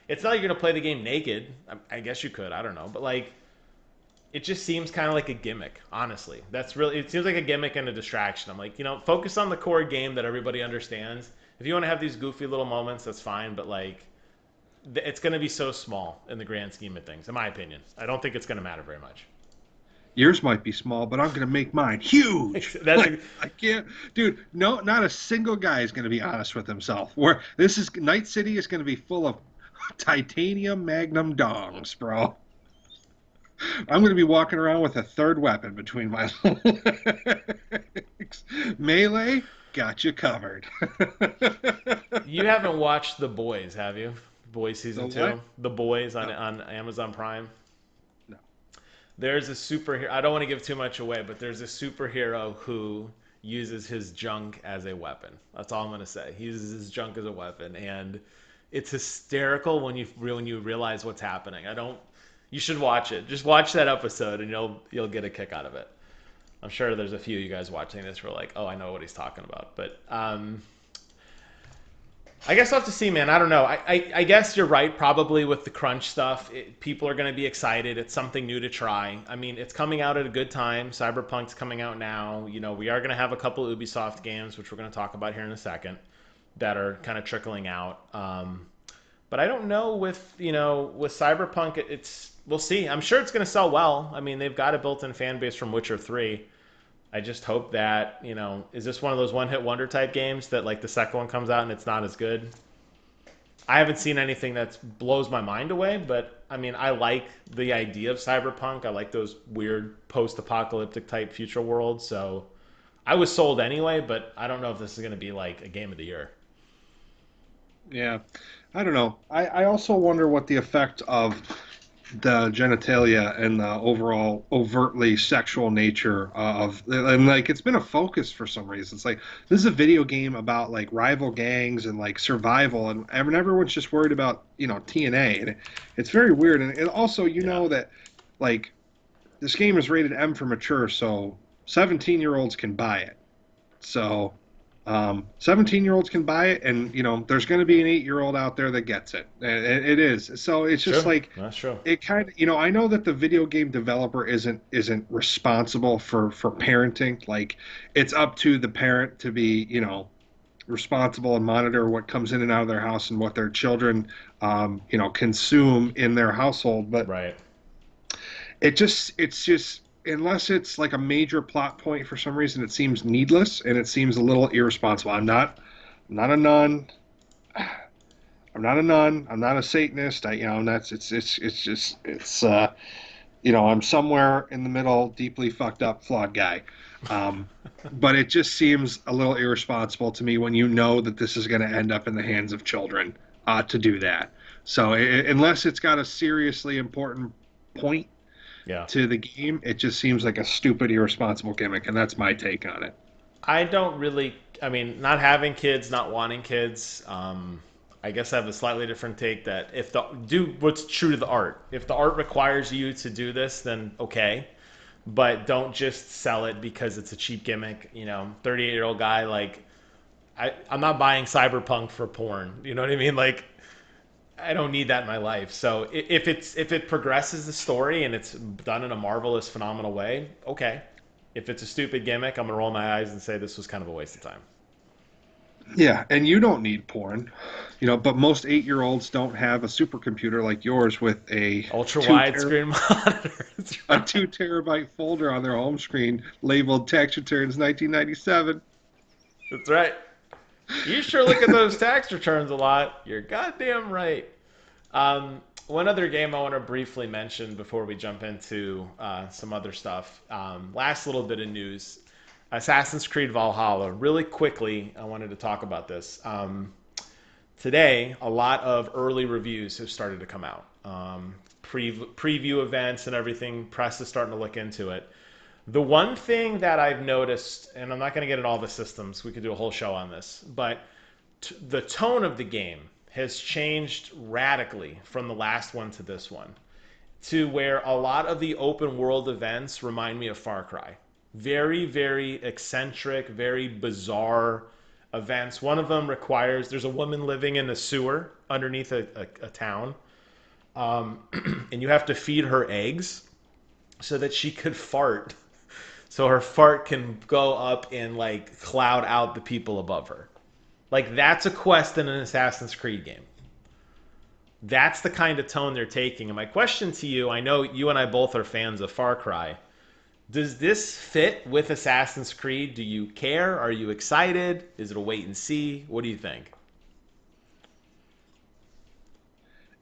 Speaker 2: it's not like you're going to play the game naked. I guess you could. I don't know, but like it just seems kind of like a gimmick, honestly. It seems like a gimmick and a distraction. I'm like, focus on the core game that everybody understands. If you want to have these goofy little moments, that's fine, but like it's going to be so small in the grand scheme of things, in my opinion. I don't think it's going to matter very much.
Speaker 3: Yours might be small, but I'm going to make mine huge.
Speaker 2: That's
Speaker 3: Like I can't, dude. No, not a single guy is going to be honest with himself. Where this is Night City is going to be full of titanium magnum dongs, bro. I'm going to be walking around with a third weapon between my legs. Melee, got you covered.
Speaker 2: You haven't watched The Boys, have you? Boys
Speaker 3: The
Speaker 2: season
Speaker 3: what?
Speaker 2: 2? The Boys on
Speaker 3: No,
Speaker 2: Amazon Prime.
Speaker 3: no.
Speaker 2: There's a superhero. I don't want to give too much away, but there's a superhero who uses his junk as a weapon. That's all I'm gonna say. He uses his junk as a weapon, and it's hysterical when you realize what's happening. I don't. You should watch it. Just watch that episode, and you'll get a kick out of it. I'm sure there's a few of you guys watching this who are like, oh, I know what he's talking about. But I guess I'll have to see, man. I don't know. I guess you're right, probably with the crunch stuff. People are going to be excited. It's something new to try. I mean, it's coming out at a good time. Cyberpunk's coming out now. We are going to have a couple Ubisoft games, which we're going to talk about here in a second, that are kind of trickling out. But I don't know with Cyberpunk, we'll see. I'm sure it's going to sell well. I mean, they've got a built-in fan base from Witcher 3. I just hope that, is this one of those one-hit wonder type games that like the second one comes out and it's not as good? I haven't seen anything that blows my mind away, but I mean, I like the idea of Cyberpunk. I like those weird post-apocalyptic type future worlds. So I was sold anyway, but I don't know if this is going to be like a game of the year.
Speaker 3: Yeah, I don't know. I also wonder what the effect of the genitalia and the overall overtly sexual nature of and like it's been a focus for some reason. It's like this is a video game about like rival gangs and like survival and everyone's just worried about TNA and it's very weird and also
Speaker 2: Yeah.
Speaker 3: that like this game is rated M for mature, so 17-year-olds can buy it. So 17-year-olds can buy it, and there's going to be an 8-year-old out there that gets it. It is. So it's just
Speaker 2: True.
Speaker 3: like
Speaker 2: That's true.
Speaker 3: it kind of, I know that the video game developer isn't responsible for parenting. Like, it's up to the parent to be, responsible and monitor what comes in and out of their house and what their children, consume in their household. But
Speaker 2: Right.
Speaker 3: it's just, unless it's like a major plot point for some reason, it seems needless and it seems a little irresponsible. I'm not a nun. I'm not a nun. I'm not a Satanist. That's it's just I'm somewhere in the middle, deeply fucked up, flawed guy. Um, but it just seems a little irresponsible to me when you know that this is going to end up in the hands of children to do that. So unless it's got a seriously important point
Speaker 2: Yeah.
Speaker 3: to the game, it just seems like a stupid, irresponsible gimmick, and that's my take on it.
Speaker 2: I don't really. I mean, not having kids, not wanting kids. I guess I have a slightly different take that if do what's true to the art. If the art requires you to do this, then okay. But don't just sell it because it's a cheap gimmick. 38-year-old guy, like, I'm not buying CyberPunk for porn. You know what I mean? Like, I don't need that in my life. So if it progresses the story and it's done in a marvelous, phenomenal way, okay. If it's a stupid gimmick, I'm gonna roll my eyes and say this was kind of a waste of time.
Speaker 3: Yeah, and you don't need porn, but most 8-year-olds don't have a supercomputer like yours with a
Speaker 2: Ultra
Speaker 3: two
Speaker 2: widescreen monitor. That's
Speaker 3: a
Speaker 2: right.
Speaker 3: 2 terabyte folder on their home screen labeled tax returns 1997.
Speaker 2: That's right. You sure look at those tax returns a lot. You're goddamn right. One other game I want to briefly mention before we jump into some other stuff. Last little bit of news. Assassin's Creed Valhalla. Really quickly, I wanted to talk about this. Today, a lot of early reviews have started to come out. Preview events and everything. Press is starting to look into it. The one thing that I've noticed, and I'm not going to get into all the systems, we could do a whole show on this, but the tone of the game has changed radically from the last one to this one, to where a lot of the open world events remind me of Far Cry. Very, very eccentric, very bizarre events. One of them requires there's a woman living in a sewer underneath a town, and you have to feed her eggs so that she could fart, so her fart can go up and like cloud out the people above her. Like, that's a quest in an Assassin's Creed game. That's the kind of tone they're taking. And my question to you, I know you and I both are fans of Far Cry. Does this fit with Assassin's Creed? Do you care? Are you excited? Is it a wait and see? What do you think?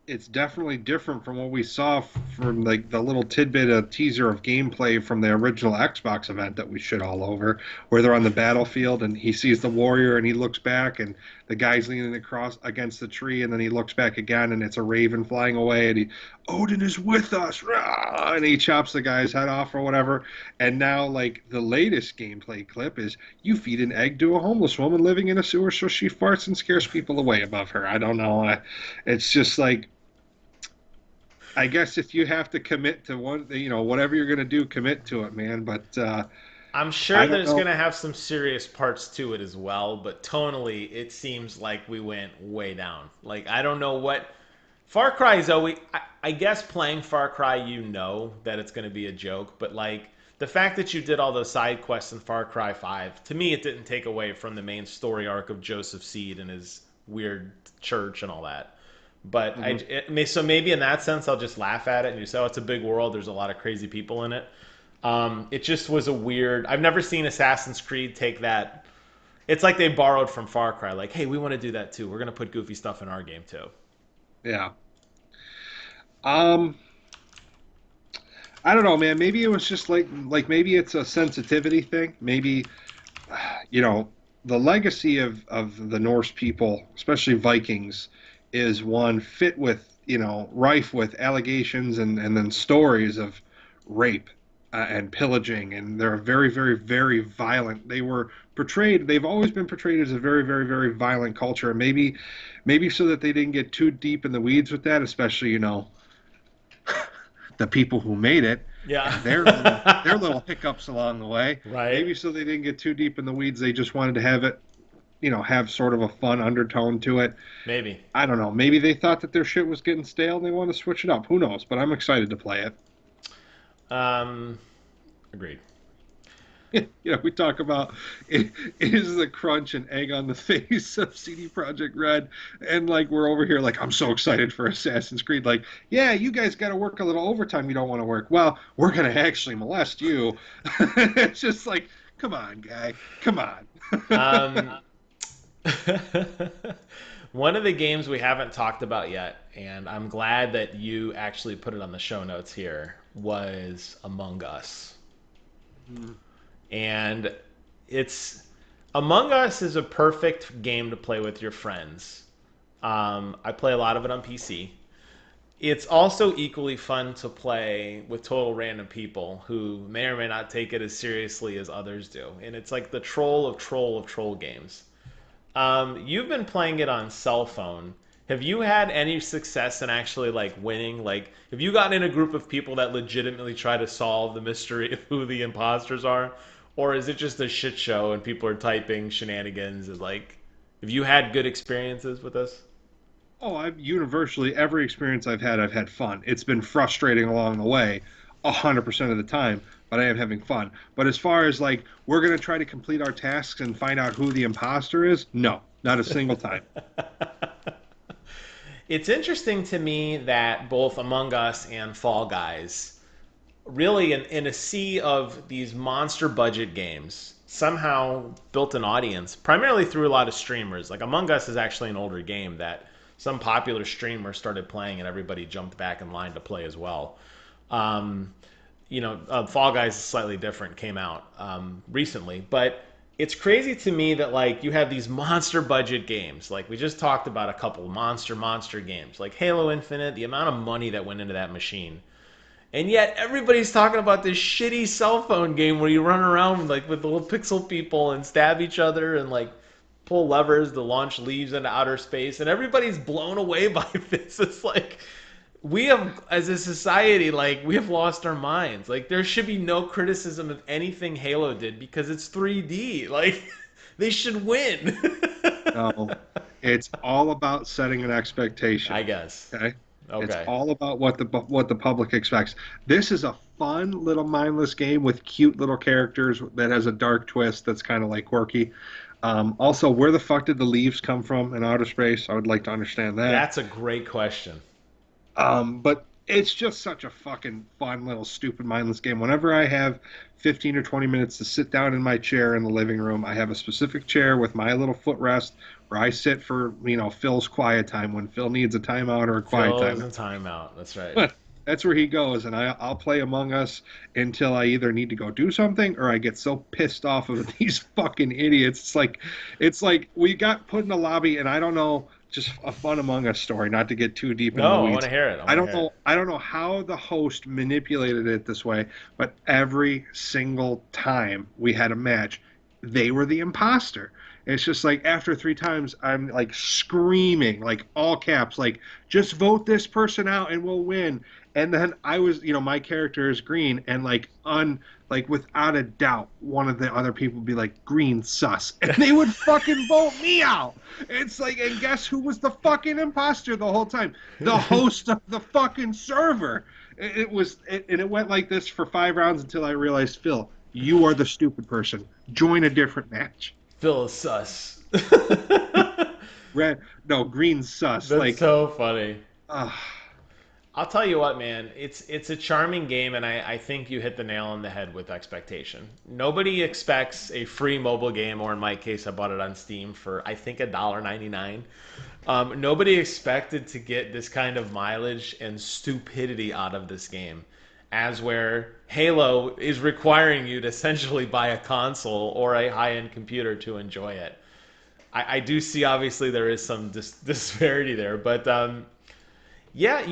Speaker 3: It's definitely different from what we saw from like the little tidbit of teaser of gameplay from the original Xbox event that we shit all over, where they're on the battlefield and he sees the warrior and he looks back and the guy's leaning across against the tree and then he looks back again and it's a raven flying away and Odin is with us, rah! And he chops the guy's head off or whatever. And now like the latest gameplay clip is you feed an egg to a homeless woman living in a sewer so she farts and scares people away above her. I don't know. It's just like, I guess if you have to commit to one, whatever you're going to do, commit to it, man. But
Speaker 2: I'm
Speaker 3: I
Speaker 2: sure
Speaker 3: don't
Speaker 2: there's
Speaker 3: know.
Speaker 2: going to have some serious parts to it as well, but tonally, it seems like we went way down. Like, I don't know what. Far Cry is always. I guess playing Far Cry, you know that it's going to be a joke, but like, the fact that you did all those side quests in Far Cry 5, to me, it didn't take away from the main story arc of Joseph Seed and his weird church and all that. But
Speaker 3: Mhm.
Speaker 2: so maybe in that sense, I'll just laugh at it and you say, "Oh, it's a big world. There's a lot of crazy people in it." It just was a weird. I've never seen Assassin's Creed take that. It's like they borrowed from Far Cry. Like, hey, we want to do that too. We're gonna put goofy stuff in our game too.
Speaker 3: Yeah. Um, I don't know, man. Maybe it was just like maybe it's a sensitivity thing. Maybe you know the legacy of the Norse people, especially Vikings, is one fit with rife with allegations and then stories of rape and pillaging, and they're very very very violent. They were portrayed. They've always been portrayed as a very very very violent culture. And maybe so that they didn't get too deep in the weeds with that, especially the people who made it and their
Speaker 2: Yeah.
Speaker 3: little hiccups along the way.
Speaker 2: Right.
Speaker 3: Maybe so they didn't get too deep in the weeds. They just wanted to have it have sort of a fun undertone to it.
Speaker 2: Maybe.
Speaker 3: I don't know. Maybe they thought that their shit was getting stale and they want to switch it up. Who knows? But I'm excited to play it.
Speaker 2: Um, Agreed.
Speaker 3: We talk about it is the crunch and egg on the face of CD Projekt Red, and like we're over here like I'm so excited for Assassin's Creed. Like, yeah, you guys got to work a little overtime. You don't want to work. Well, we're gonna actually molest you. It's just like, come on, guy, come on.
Speaker 2: Um, One of the games we haven't talked about yet, and I'm glad that you actually put it on the show notes here, was Among Us. And it's Among Us is a perfect game to play with your friends. I play a lot of it on PC. It's also equally fun to play with total random people who may or may not take it as seriously as others do. And it's like the troll games. You've been playing it on cell phone. Have you had any success in actually like winning? Like, have you gotten in a group of people that legitimately try to solve the mystery of who the imposters are, or is it just a shit show and people are typing shenanigans? And like, have you had good experiences with this?
Speaker 3: Oh, I've universally every experience I've had fun. It's been frustrating along the way, 100% of the time, but I am having fun. But as far as like we're gonna try to complete our tasks and find out who the imposter is, no, not a single time.
Speaker 2: It's interesting to me that both Among Us and Fall Guys, really in a sea of these monster budget games, somehow built an audience, primarily through a lot of streamers. Like Among Us is actually an older game that some popular streamer started playing and everybody jumped back in line to play as well. Um, Fall Guys is slightly different, came out recently, but it's crazy to me that like you have these monster budget games. Like we just talked about a couple monster games, like Halo Infinite, the amount of money that went into that machine. And yet everybody's talking about this shitty cell phone game where you run around like with little pixel people and stab each other and like pull levers to launch leaves into outer space, and everybody's blown away by this. It's like we have, as a society, like we have lost our minds. Like there should be no criticism of anything Halo did because it's 3D. Like they should win.
Speaker 3: No, it's all about setting an expectation.
Speaker 2: I guess.
Speaker 3: Okay, it's
Speaker 2: Okay.
Speaker 3: all about what the public expects. This is a fun little mindless game with cute little characters that has a dark twist that's kind of like quirky. Also, where the fuck did the leaves come from in outer space? I would like to understand that.
Speaker 2: That's a great question.
Speaker 3: But it's just such a fucking fun little stupid mindless game. Whenever I have 15 or 20 minutes to sit down in my chair in the living room, I have a specific chair with my little footrest where I sit for, Phil's quiet time when Phil needs a timeout or a quiet
Speaker 2: Phil is
Speaker 3: time.
Speaker 2: in timeout. That's right.
Speaker 3: But that's where he goes, and I'll play Among Us until I either need to go do something or I get so pissed off of these fucking idiots. It's like we got put in a lobby, and I don't know, just a fun Among Us story. Not to get too deep into the
Speaker 2: No, I want
Speaker 3: weeds.
Speaker 2: to hear it. I
Speaker 3: I
Speaker 2: want to
Speaker 3: don't
Speaker 2: hear it.
Speaker 3: know. I don't know how the host manipulated it this way, but every single time we had a match, they were the imposter. It's just like after three times, I'm like screaming, like all caps, like just vote this person out and we'll win. And then I was, my character is green, and like without a doubt, one of the other people would be like green sus, and they would fucking vote me out. It's like, and guess who was the fucking imposter the whole time? The host of the fucking server. And it went like this for 5 rounds until I realized, Phil, you are the stupid person. Join a different match.
Speaker 2: Phil is sus.
Speaker 3: Red, no, green sus.
Speaker 2: That's
Speaker 3: Like,
Speaker 2: so funny.
Speaker 3: uh,
Speaker 2: I'll tell you what, man. It's a charming game, and I think you hit the nail on the head with expectation. Nobody expects a free mobile game, or in my case, I bought it on Steam for I think $1.99. Nobody expected to get this kind of mileage and stupidity out of this game, as where Halo is requiring you to essentially buy a console or a high-end computer to enjoy it. I do see obviously there is some disparity there, but yeah,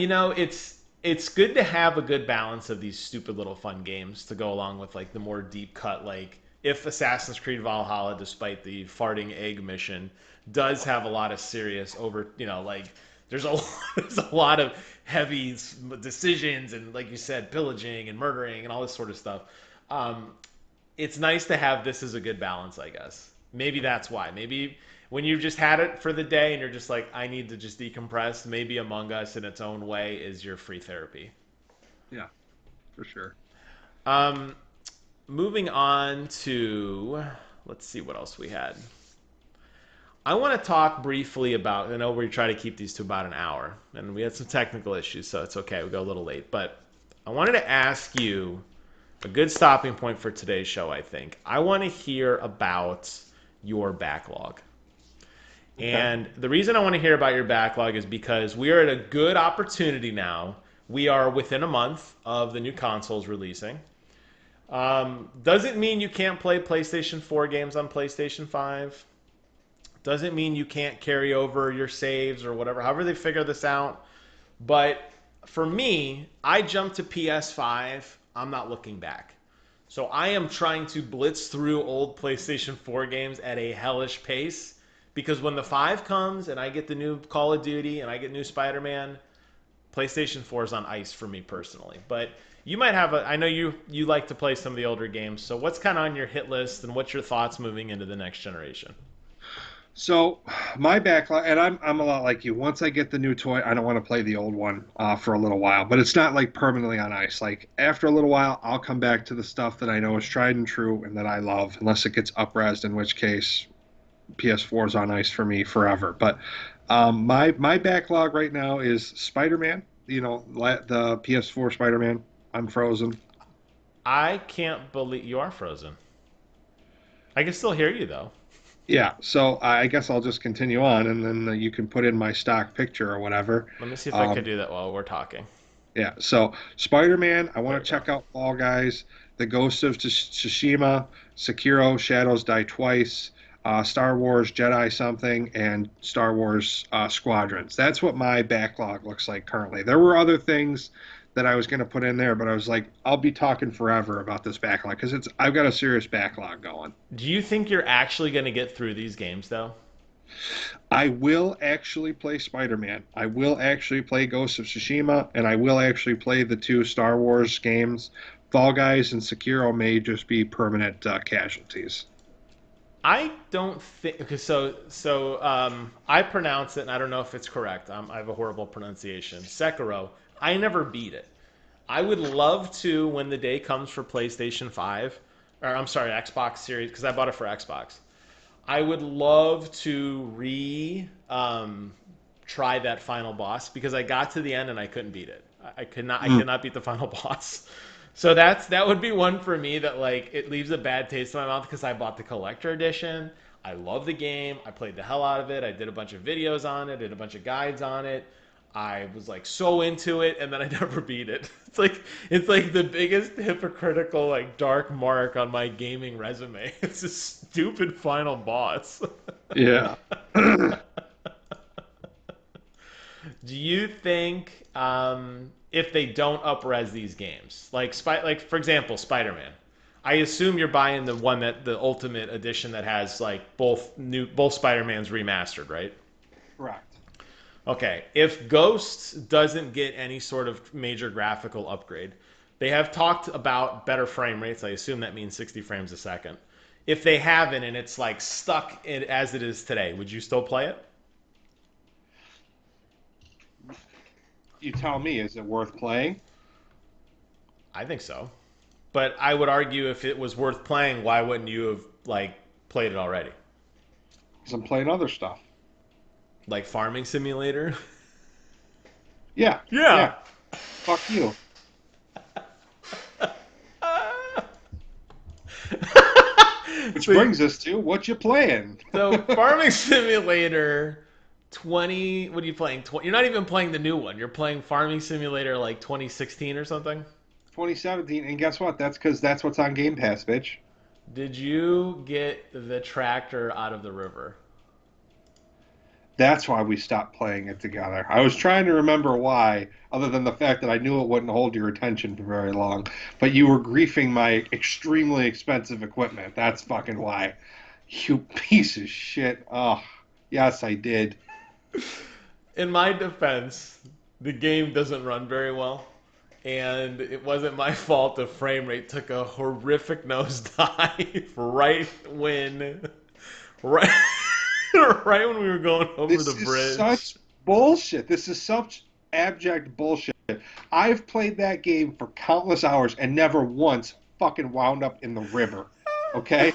Speaker 2: it's good to have a good balance of these stupid little fun games to go along with like the more deep cut, like if Assassin's Creed Valhalla, despite the farting egg mission, does have a lot of serious like there's a there's a lot of heavy decisions and like you said, pillaging and murdering and all this sort of stuff. Um, it's nice to have this as a good balance, I guess. Maybe that's why. Maybe When you've just had it for the day and you're just like, I need to just decompress, maybe Among Us in its own way is your free therapy.
Speaker 3: Yeah, for sure.
Speaker 2: Um, moving on to, let's see what else we had. I want to talk briefly about, I know we try to keep these to about an hour, and we had some technical issues, so it's okay. We go a little late. But I wanted to ask you a good stopping point for today's show, I think. I want to hear about your backlog.
Speaker 3: Okay.
Speaker 2: And the reason I want to hear about your backlog is because we are at a good opportunity now. We are within a month of the new consoles releasing. Doesn't mean you can't play PlayStation 4 games on PlayStation 5. Doesn't mean you can't carry over your saves or whatever, however they figure this out. But for me, I jumped to PS5. I'm not looking back. So I am trying to blitz through old PlayStation 4 games at a hellish pace because when the 5 comes and I get the new Call of Duty and I get new Spider-Man, PlayStation 4 is on ice for me personally. But you might have I know you like to play some of the older games. So what's kind of on your hit list and what's your thoughts moving into the next generation?
Speaker 3: So my backlog, and I'm a lot like you. Once I get the new toy, I don't want to play the old one for a little while. But it's not like permanently on ice. Like after a little while, I'll come back to the stuff that I know is tried and true and that I love, unless it gets up-resed, in which case PS4 is on ice for me forever. But my backlog right now is Spider-Man. The PS4 Spider-Man. I'm frozen.
Speaker 2: I can't believe you are frozen. I can still hear you though.
Speaker 3: Yeah, so I guess I'll just continue on, and then you can put in my stock picture or whatever.
Speaker 2: Let me see if I can
Speaker 3: Um,
Speaker 2: do that while we're talking.
Speaker 3: yeah, so Spider-Man, I
Speaker 2: There
Speaker 3: want
Speaker 2: we
Speaker 3: to
Speaker 2: go.
Speaker 3: check out Fall Guys, The Ghost of Tsushima, Sekiro, Shadows Die Twice, Star Wars Jedi something, and Star Wars Squadrons. That's what my backlog looks like currently. There were other things that I was going to put in there, but I was like, I'll be talking forever about this backlog because I've got a serious backlog going.
Speaker 2: Do you think you're actually going to get through these games though?
Speaker 3: I will actually play Spider-Man. I will actually play Ghost of Tsushima, and I will actually play the two Star Wars games. Fall Guys and Sekiro may just be permanent casualties.
Speaker 2: I don't think okay. So I pronounce it, and I don't know if it's correct. I have a horrible pronunciation. Sekiro. I never beat it. I would love to when the day comes for PlayStation 5, or I'm sorry, Xbox Series, because I bought it for Xbox. I would love to try that final boss because I got to the end and I couldn't beat it. I
Speaker 3: Mm.
Speaker 2: could not beat the final boss. So that would be one for me that like it leaves a bad taste in my mouth because I bought the collector edition. I love the game. I played the hell out of it. I did a bunch of videos on it, did a bunch of guides on it. I was like so into it and then I never beat it. It's like the biggest hypocritical like dark mark on my gaming resume. It's a stupid final boss.
Speaker 3: Yeah.
Speaker 2: Do you think if they don't upres these games, like for example, Spider-Man, I assume you're buying the one that the Ultimate Edition that has like both Spider-Mans remastered, right?
Speaker 3: Correct.
Speaker 2: Okay, if Ghost doesn't get any sort of major graphical upgrade, they have talked about better frame rates. I assume that means 60 frames a second. If they haven't and it's like stuck as it is today, would you still play it?
Speaker 3: You tell me, is it worth playing?
Speaker 2: I think so. But I would argue if it was worth playing, why wouldn't you have like played it already?
Speaker 3: Because I'm playing other stuff.
Speaker 2: Like Farming Simulator?
Speaker 3: Yeah.
Speaker 2: Yeah.
Speaker 3: Yeah. Fuck you. Which
Speaker 2: So,
Speaker 3: brings us to what you playing.
Speaker 2: so Farming Simulator 20, what are you playing? You're not even playing the new one. You're playing Farming Simulator like 2016 or something?
Speaker 3: 2017, and guess what? That's because that's what's on Game Pass, bitch.
Speaker 2: Did you get the tractor out of the river?
Speaker 3: That's why we stopped playing it together. I was trying to remember why, other than the fact that I knew it wouldn't hold your attention for very long. But you were griefing my extremely expensive equipment. That's fucking why. You piece of shit. Oh, yes, I did.
Speaker 2: In my defense, the game doesn't run very well. And it wasn't my fault the frame rate took a horrific nosedive right when right right when we were going over the bridge.
Speaker 3: This is such bullshit. This is such abject bullshit. I've played that game for countless hours and never once fucking wound up in the river. Okay?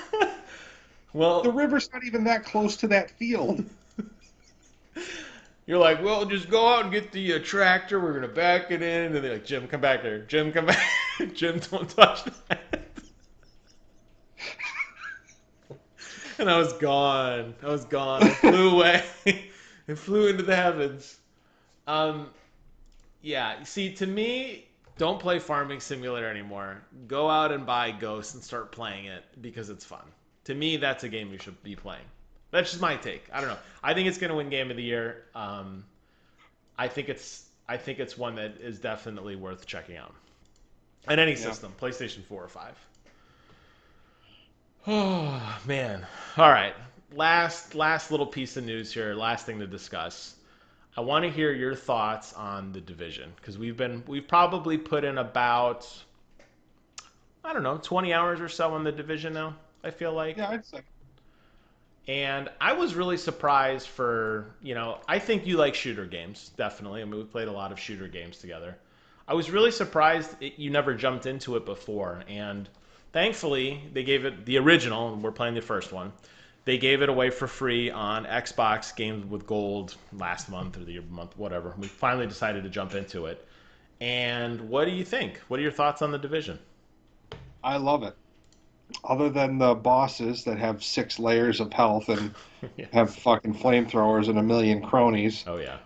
Speaker 2: Well,
Speaker 3: The river's not even that close to that field.
Speaker 2: you're like, well, just go out and get the tractor. We're gonna back it in, and they're like, Jim, come back here. Jim, come back. Jim, don't touch that. And I was gone. I was gone. I flew away. It flew into the heavens. Yeah. See, to me, don't play Farming Simulator anymore. Go out and buy Ghost and start playing it because it's fun. To me, that's a game you should be playing. That's just my take. I don't know. I think it's going to win Game of the Year. I think it's one that is definitely worth checking out. And any system, PlayStation 4 or 5. Oh man. All right. Last little piece of news here. Last thing to discuss. I want to hear your thoughts on The Division because we've probably put in about, I don't know, 20 hours or so on The Division now. I feel like.
Speaker 3: Yeah, I'd say.
Speaker 2: And I was really surprised I think you like shooter games, definitely. I mean, we've played a lot of shooter games together. I was really surprised you never jumped into it before. And thankfully, they gave it the original, and we're playing the first one. They gave it away for free on Xbox Games with Gold last month or the month, whatever. We finally decided to jump into it. And what do you think? What are your thoughts on The Division?
Speaker 3: I love it. Other than the bosses that have 6 layers of health and
Speaker 2: Yeah.
Speaker 3: have fucking flamethrowers and a million cronies,
Speaker 2: Oh, yeah.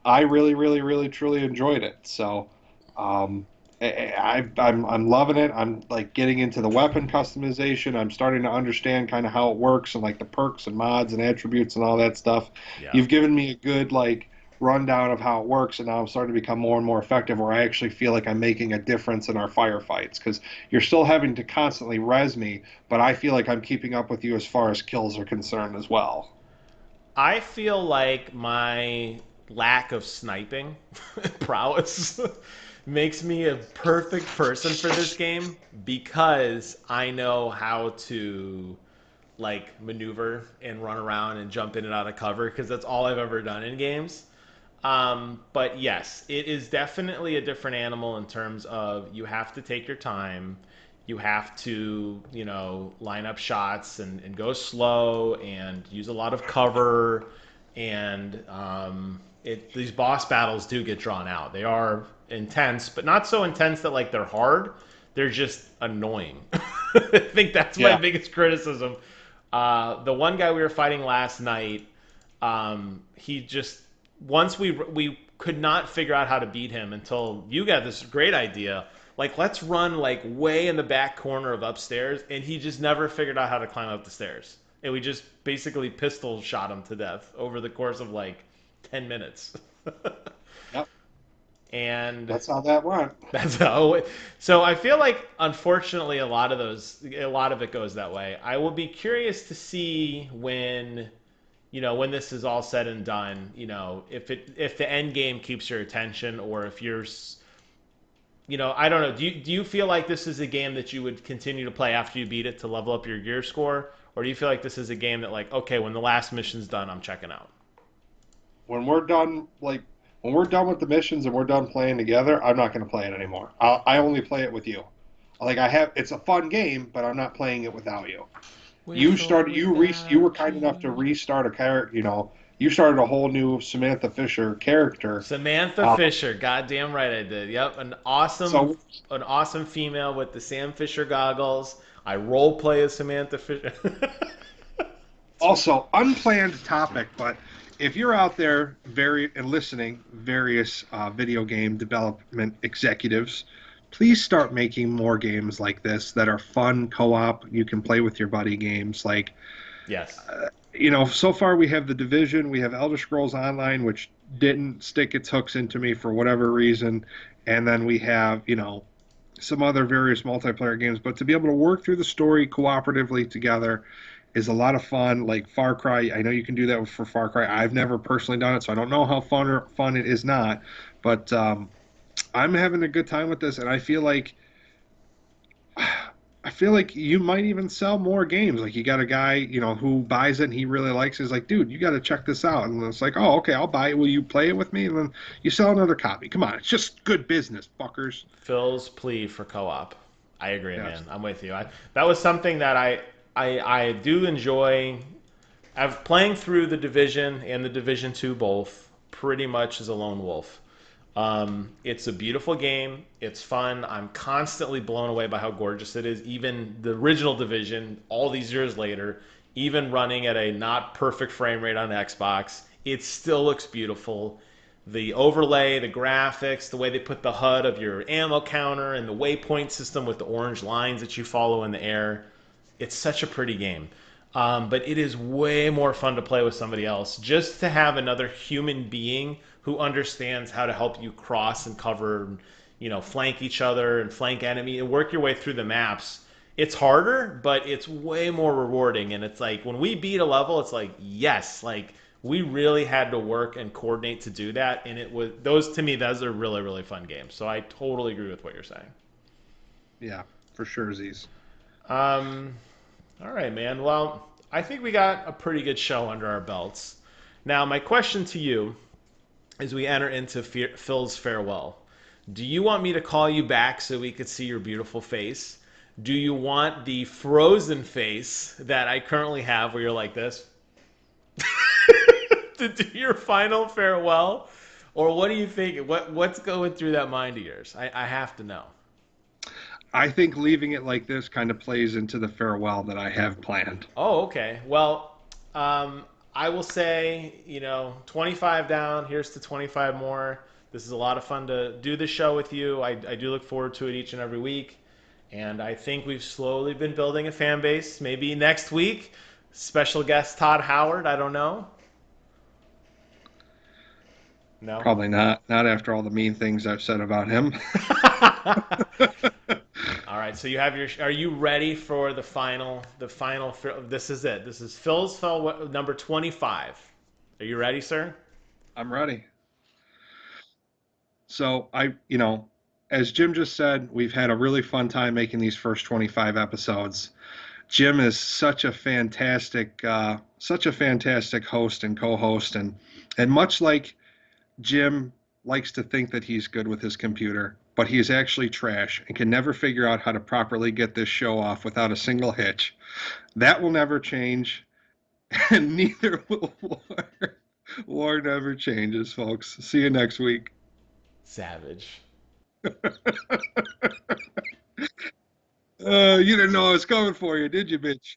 Speaker 3: I really, really, really, truly enjoyed it. So, I'm loving it. I'm like getting into the weapon customization. I'm starting to understand kind of how it works and like the perks and mods and attributes and all that stuff.
Speaker 2: Yeah.
Speaker 3: You've given me a good like rundown of how it works, and now I'm starting to become more and more effective where I actually feel like I'm making a difference in our firefights because you're still having to constantly res me, but I feel like I'm keeping up with you as far as kills are concerned as well.
Speaker 2: I feel like my lack of sniping prowess makes me a perfect person for this game because I know how to like maneuver and run around and jump in and out of cover because that's all I've ever done in games. But yes, it is definitely a different animal in terms of you have to take your time. You have to, line up shots and go slow and use a lot of cover. And these boss battles do get drawn out. They are intense, but not so intense that like they're hard. They're just annoying. I think that's my biggest criticism. The one guy we were fighting last night, he just once we could not figure out how to beat him until you got this great idea. Like, let's run like way in the back corner of upstairs, and he just never figured out how to climb up the stairs. And we just basically pistol shot him to death over the course of like 10 minutes.
Speaker 3: Yep.
Speaker 2: And
Speaker 3: That's how that went.
Speaker 2: that's how. So I feel like, unfortunately, a lot of it goes that way. I will be curious to see when this is all said and done, if the end game keeps your attention, or if you're, I don't know. Do you feel like this is a game that you would continue to play after you beat it to level up your gear score, or do you feel like this is a game that like, okay, when the last mission's done, I'm checking out?
Speaker 3: When we're done, when we're done with the missions and we're done playing together, I'm not going to play it anymore. I only play it with you. It's a fun game, but I'm not playing it without you. You were kind enough to restart a character. You started a whole new Samantha Fisher character.
Speaker 2: Samantha Fisher, goddamn right I did. Yep, an awesome female with the Sam Fisher goggles. I role play as Samantha Fisher.
Speaker 3: Also, unplanned topic, but if you're out there listening, various video game development executives, please start making more games like this that are fun co-op. You can play with your buddy games like.
Speaker 2: Yes.
Speaker 3: So far we have The Division, we have Elder Scrolls Online, which didn't stick its hooks into me for whatever reason, and then we have, some other various multiplayer games. But to be able to work through the story cooperatively together is a lot of fun. Like Far Cry, I know you can do that for Far Cry. I've never personally done it, so I don't know how fun it is not. But I'm having a good time with this, and I feel like I feel like you might even sell more games. Like you got a guy, who buys it and he really likes it. He's like, dude, you got to check this out. And it's like, oh, okay, I'll buy it. Will you play it with me? And then you sell another copy. Come on, it's just good business, fuckers.
Speaker 2: Phil's plea for co-op. I agree,
Speaker 3: Yes.
Speaker 2: man. I'm with you. That was something that I do enjoy. I've playing through the Division and the Division 2 both pretty much as a lone wolf. It's a beautiful game. It's fun. I'm constantly blown away by how gorgeous it is. Even the original Division, all these years later, even running at a not perfect frame rate on Xbox, it still looks beautiful. The overlay, the graphics, the way they put the HUD of your ammo counter and the waypoint system with the orange lines that you follow in the air. It's such a pretty game. But it is way more fun to play with somebody else. Just to have another human being who understands how to help you cross and cover, flank each other and flank enemy and work your way through the maps. It's harder, but it's way more rewarding. And it's like when we beat a level, it's like, yes, like we really had to work and coordinate to do that. And it was those to me, those are really, really fun games. So I totally agree with what you're saying.
Speaker 3: Yeah, for sure, Z's.
Speaker 2: Um, all right, man. Well, I think we got a pretty good show under our belts. Now, my question to you as we enter into Phil's farewell, do you want me to call you back so we could see your beautiful face? Do you want the frozen face that I currently have where you're like this to do your final farewell? Or what do you think? What's going through that mind of yours? I have to know.
Speaker 3: I think leaving it like this kind of plays into the farewell that I have planned.
Speaker 2: Oh, okay. Well, I will say, 25 down. Here's to 25 more. This is a lot of fun to do this show with you. I do look forward to it each and every week. And I think we've slowly been building a fan base. Maybe next week, special guest Todd Howard. I don't know. No.
Speaker 3: Probably not. Not after all the mean things I've said about him.
Speaker 2: All right. So you have your. Are you ready for the final? This is it. This is Phil's number 25. Are you ready, sir?
Speaker 3: I'm ready. So as Jim just said, we've had a really fun time making these first 25 episodes. Jim is such a fantastic host and co-host, and much like Jim likes to think that he's good with his computer, but he is actually trash and can never figure out how to properly get this show off without a single hitch. That will never change, and neither will War. War never changes, folks. See you next week.
Speaker 2: Savage.
Speaker 3: You didn't know I was coming for you, did you, bitch?